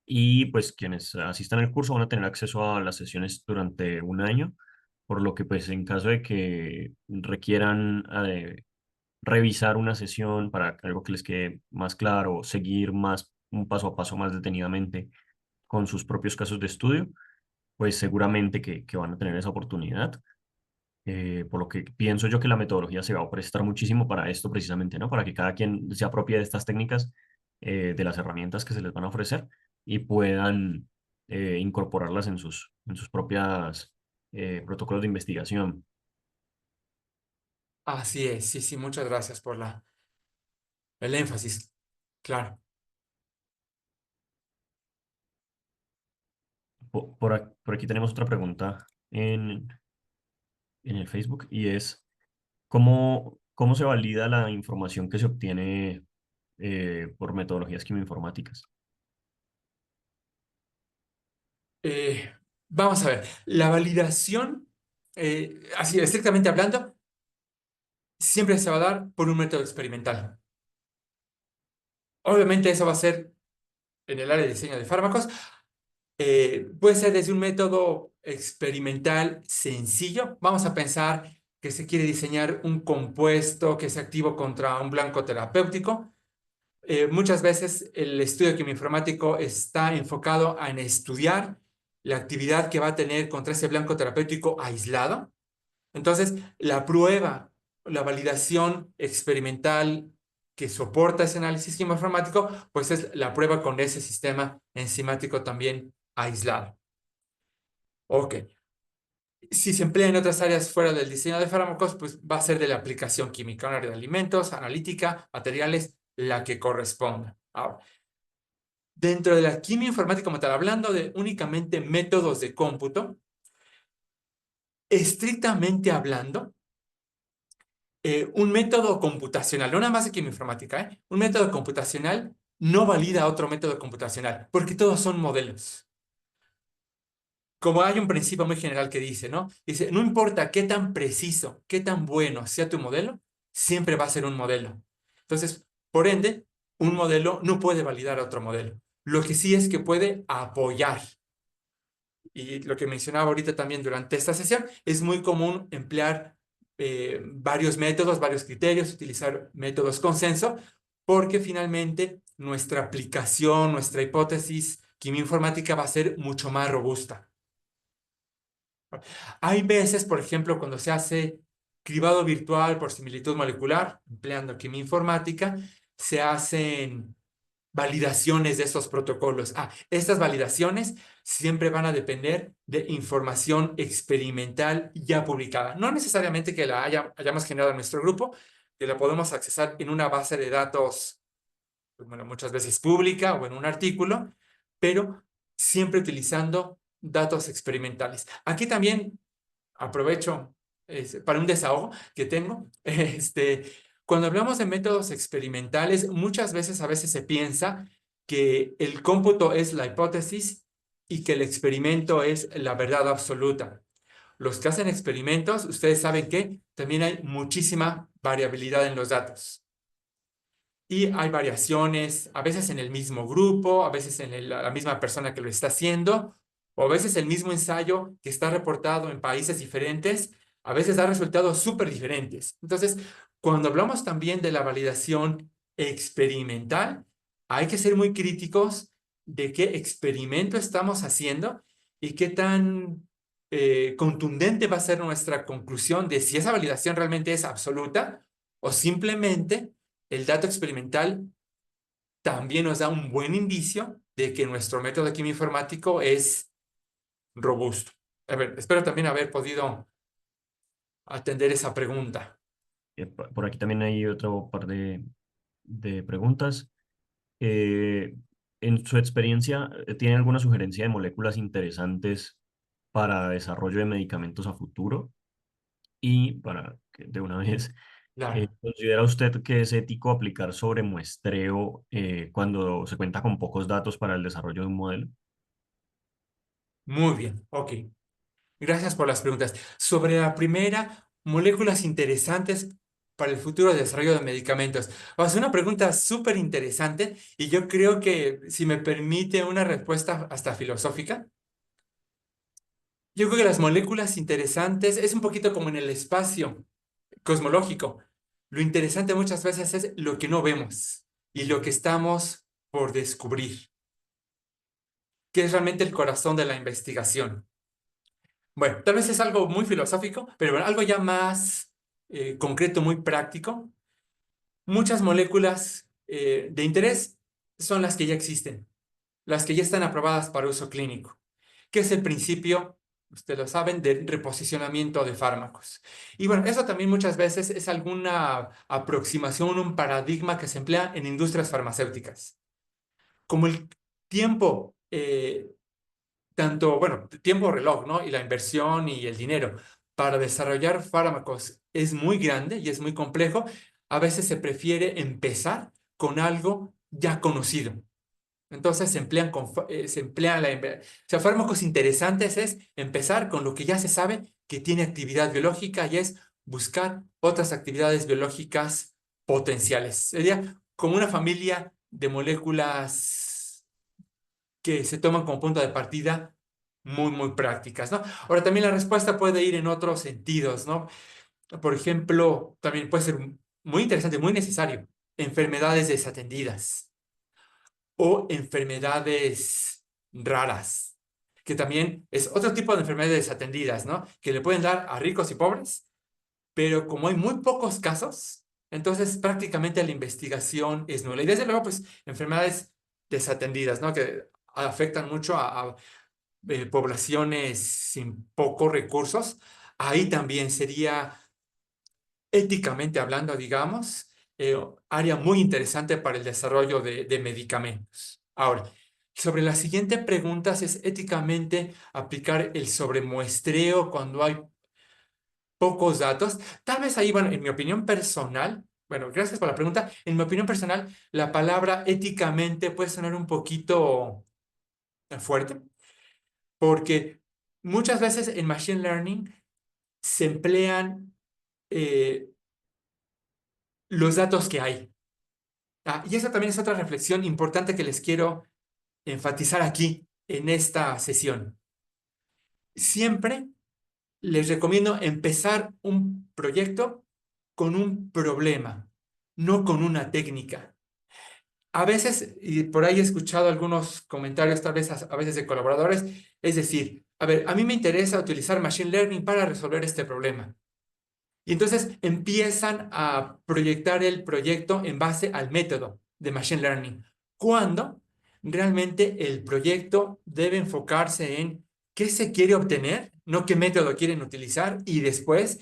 y pues quienes asistan al curso van a tener acceso a las sesiones durante un año, por lo que pues en caso de que requieran revisar una sesión para algo que les quede más claro, seguir más un paso a paso más detenidamente con sus propios casos de estudio, pues seguramente que van a tener esa oportunidad. Por lo que pienso yo que la metodología se va a prestar muchísimo para esto precisamente, ¿no? Para que cada quien se apropie de estas técnicas, de las herramientas que se les van a ofrecer y puedan incorporarlas en sus propias protocolos de investigación. Así es, sí, sí, muchas gracias por el énfasis. Claro. Por aquí tenemos otra pregunta en el Facebook y es, ¿cómo se valida la información que se obtiene por metodologías quimioinformáticas? Eh, Vamos a ver, la validación, así estrictamente hablando, siempre se va a dar por un método experimental. Obviamente eso va a ser en el área de diseño de fármacos. Puede ser desde un método experimental sencillo. Vamos a pensar que se quiere diseñar un compuesto que sea activo contra un blanco terapéutico. Muchas veces el estudio quimioinformático está enfocado en estudiar la actividad que va a tener contra ese blanco terapéutico aislado. Entonces, la prueba, la validación experimental que soporta ese análisis quimioinformático, pues es la prueba con ese sistema enzimático también aislado. Ok. Si se emplea en otras áreas fuera del diseño de fármacos, pues va a ser de la aplicación química, un área de alimentos, analítica, materiales, la que corresponda. Ahora, dentro de la química informática, como tal, hablando de únicamente métodos de cómputo, estrictamente hablando, un método computacional, no nada más de química informática, un método computacional no valida a otro método computacional, porque todos son modelos. Como hay un principio muy general que dice, ¿no? Dice, no importa qué tan preciso, qué tan bueno sea tu modelo, siempre va a ser un modelo. Entonces, por ende, un modelo no puede validar a otro modelo. Lo que sí es que puede apoyar. Y lo que mencionaba ahorita también durante esta sesión, es muy común emplear varios métodos, varios criterios, utilizar métodos consenso, porque finalmente nuestra aplicación, nuestra hipótesis quimioinformática va a ser mucho más robusta. Hay veces, por ejemplo, cuando se hace cribado virtual por similitud molecular, empleando química informática, se hacen validaciones de estos protocolos. Estas validaciones siempre van a depender de información experimental ya publicada. No necesariamente que la hayamos generado en nuestro grupo, que la podemos accesar en una base de datos, pues, bueno, muchas veces pública o en un artículo, pero siempre utilizando datos experimentales. Aquí también aprovecho para un desahogo que tengo. Cuando hablamos de métodos experimentales, muchas veces a veces se piensa que el cómputo es la hipótesis y que el experimento es la verdad absoluta. Los que hacen experimentos, ustedes saben que también hay muchísima variabilidad en los datos. Y hay variaciones, a veces en el mismo grupo, a veces en la misma persona que lo está haciendo, o a veces el mismo ensayo que está reportado en países diferentes, a veces da resultados súper diferentes. Entonces, cuando hablamos también de la validación experimental, hay que ser muy críticos de qué experimento estamos haciendo y qué tan contundente va a ser nuestra conclusión de si esa validación realmente es absoluta o simplemente el dato experimental también nos da un buen indicio de que nuestro método quimioinformático es robusto. A ver, espero también haber podido atender esa pregunta. Por aquí también hay otro par de preguntas. Eh, en su experiencia, ¿tiene alguna sugerencia de moléculas interesantes para desarrollo de medicamentos a futuro? Y para que de una vez, Claro, ¿considera usted que es ético aplicar sobremuestreo cuando se cuenta con pocos datos para el desarrollo de un modelo? muy bien, ok. Gracias por las preguntas. Sobre la primera, moléculas interesantes para el futuro desarrollo de medicamentos. Es una pregunta súper interesante y yo creo que, si me permite una respuesta hasta filosófica, yo creo que las moléculas interesantes es un poquito como en el espacio cosmológico. Lo interesante muchas veces es lo que no vemos y lo que estamos por descubrir, que es realmente el corazón de la investigación. Bueno, tal vez es algo muy filosófico, pero bueno, algo ya más concreto, muy práctico. Muchas moléculas de interés son las que ya existen, las que ya están aprobadas para uso clínico, que es el principio, ustedes lo saben, de reposicionamiento de fármacos. Y bueno, eso también muchas veces es alguna aproximación, un paradigma que se emplea en industrias farmacéuticas. Como el tiempo, tanto, bueno, tiempo reloj, ¿no? Y la inversión y el dinero para desarrollar fármacos es muy grande y es muy complejo, a veces se prefiere empezar con algo ya conocido. Entonces se emplean o sea, fármacos interesantes es empezar con lo que ya se sabe que tiene actividad biológica y es buscar otras actividades biológicas potenciales. Sería como una familia de moléculas que se toman como punto de partida muy, muy prácticas, ¿no? Ahora, también la respuesta puede ir en otros sentidos, ¿no? Por ejemplo, también puede ser muy interesante, muy necesario, enfermedades desatendidas o enfermedades raras, que también es otro tipo de enfermedades desatendidas, ¿no? Que le pueden dar a ricos y pobres, pero como hay muy pocos casos, entonces prácticamente la investigación es nula. Y desde luego, pues, enfermedades desatendidas, ¿no? Que afectan mucho a poblaciones sin pocos recursos. Ahí también sería, éticamente hablando, digamos, área muy interesante para el desarrollo de medicamentos. Ahora, sobre la siguiente pregunta, si es éticamente aplicar el sobremuestreo cuando hay pocos datos. Tal vez ahí, bueno, en mi opinión personal, bueno, gracias por la pregunta. En mi opinión personal, la palabra éticamente puede sonar un poquito fuerte, porque muchas veces en Machine Learning se emplean eh, los datos que hay. Y esa también es otra reflexión importante que les quiero enfatizar aquí en esta sesión. Siempre les recomiendo empezar un proyecto con un problema, no con una técnica. A veces, y por ahí he escuchado algunos comentarios, tal vez a veces de colaboradores, es decir, a ver, a mí me interesa utilizar Machine Learning para resolver este problema. Y entonces empiezan a proyectar el proyecto en base al método de Machine Learning, cuando realmente el proyecto debe enfocarse en qué se quiere obtener, no qué método quieren utilizar, y después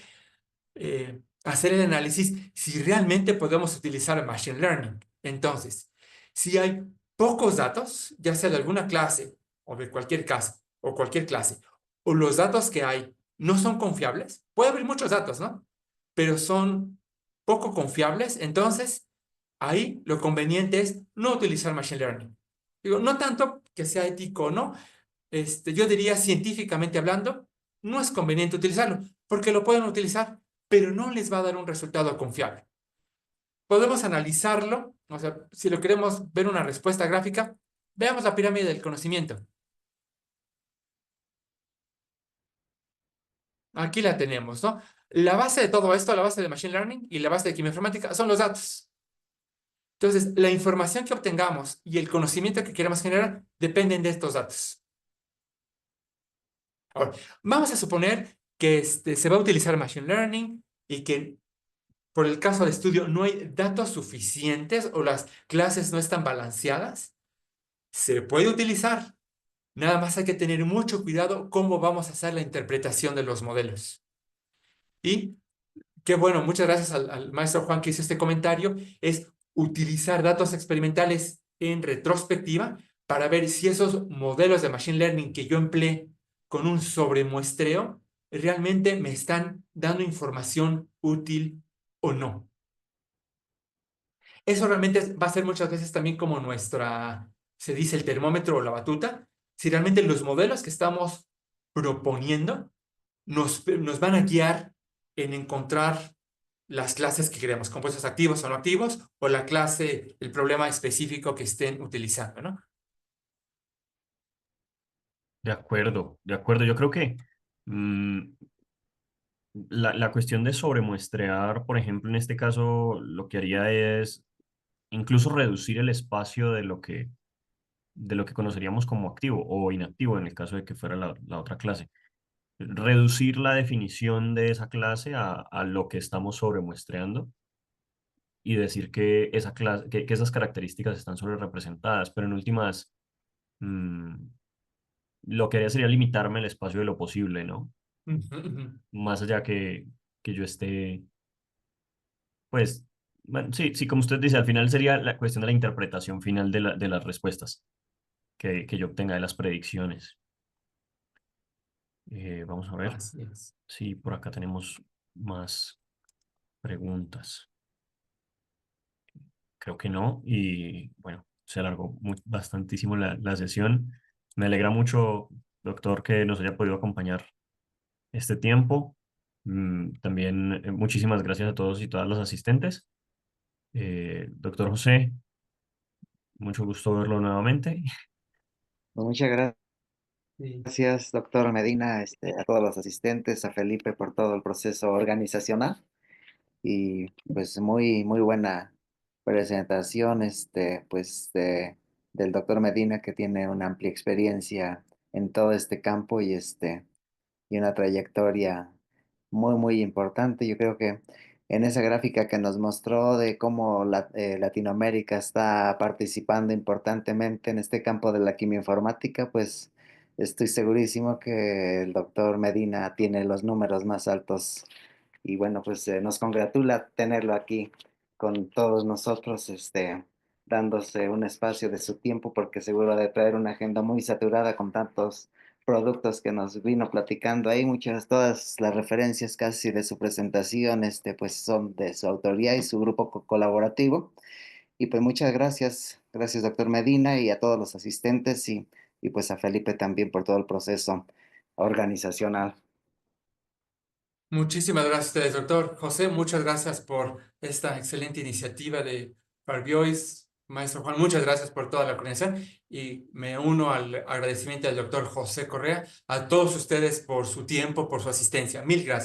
hacer el análisis si realmente podemos utilizar Machine Learning. Entonces, si hay pocos datos, ya sea de alguna clase o de cualquier casa o cualquier clase, o los datos que hay no son confiables, puede haber muchos datos, ¿no? Pero son poco confiables, entonces ahí lo conveniente es no utilizar Machine Learning. Digo, no tanto que sea ético o no, yo diría científicamente hablando, no es conveniente utilizarlo, porque lo pueden utilizar, pero no les va a dar un resultado confiable. Podemos analizarlo, o sea, si lo queremos ver una respuesta gráfica, veamos la pirámide del conocimiento. Aquí la tenemos, ¿no? La base de todo esto, la base de Machine Learning y la base de quimioinformática son los datos. Entonces, la información que obtengamos y el conocimiento que queremos generar dependen de estos datos. Ahora, vamos a suponer que se va a utilizar Machine Learning y que por el caso de estudio no hay datos suficientes o las clases no están balanceadas. Se puede utilizar. Nada más hay que tener mucho cuidado cómo vamos a hacer la interpretación de los modelos. Y qué bueno, muchas gracias al maestro Juan que hizo este comentario, es utilizar datos experimentales en retrospectiva para ver si esos modelos de Machine Learning que yo empleé con un sobremuestreo realmente me están dando información útil o no. Eso realmente va a ser muchas veces también como se dice el termómetro o la batuta, si realmente los modelos que estamos proponiendo nos van a guiar en encontrar las clases que queremos, compuestos activos o no activos, o la clase, el problema específico que estén utilizando, ¿no? De acuerdo, de acuerdo. Yo creo que mm, la cuestión de sobremuestrear, por ejemplo, en este caso, lo que haría es incluso reducir el espacio de lo que conoceríamos como activo o inactivo en el caso de que fuera la otra clase. Reducir la definición de esa clase a lo que estamos sobremuestreando y decir que esa clase, que esas características están sobre representadas, pero en últimas, mm, lo que haría sería limitarme el espacio de lo posible, ¿no? Ujú, ujú. Más allá que yo esté, pues, bueno, sí, sí, como usted dice, al final sería la cuestión de la interpretación final de las respuestas que yo obtenga de las predicciones. Vamos a ver Así es. si por acá tenemos más preguntas. Creo que no. Y bueno, se alargó bastantísimo la sesión. Me alegra mucho, doctor, que nos haya podido acompañar este tiempo. También muchísimas gracias a todos y todas los asistentes. Doctor José, mucho gusto verlo nuevamente. Pues muchas Sí. gracias, doctor Medina, a todos los asistentes, a Felipe por todo el proceso organizacional y pues muy buena presentación, del doctor Medina que tiene una amplia experiencia en todo este campo y una trayectoria muy importante. Yo creo que en esa gráfica que nos mostró de cómo Latinoamérica está participando importantemente en este campo de la quimioinformática, pues estoy segurísimo que el doctor Medina tiene los números más altos y bueno, pues nos congratula tenerlo aquí con todos nosotros, dándose un espacio de su tiempo, porque seguro de traer una agenda muy saturada con tantos productos que nos vino platicando ahí. Todas las referencias casi de su presentación, pues son de su autoría y su grupo colaborativo. Y pues muchas gracias doctor Medina y a todos los asistentes y pues a Felipe también por todo el proceso organizacional. Muchísimas gracias a ustedes, doctor José. Muchas gracias por esta excelente iniciativa de Barbiois. Maestro Juan, muchas gracias por toda la coordinación y me uno al agradecimiento del doctor José Correa, a todos ustedes por su tiempo, por su asistencia. Mil gracias.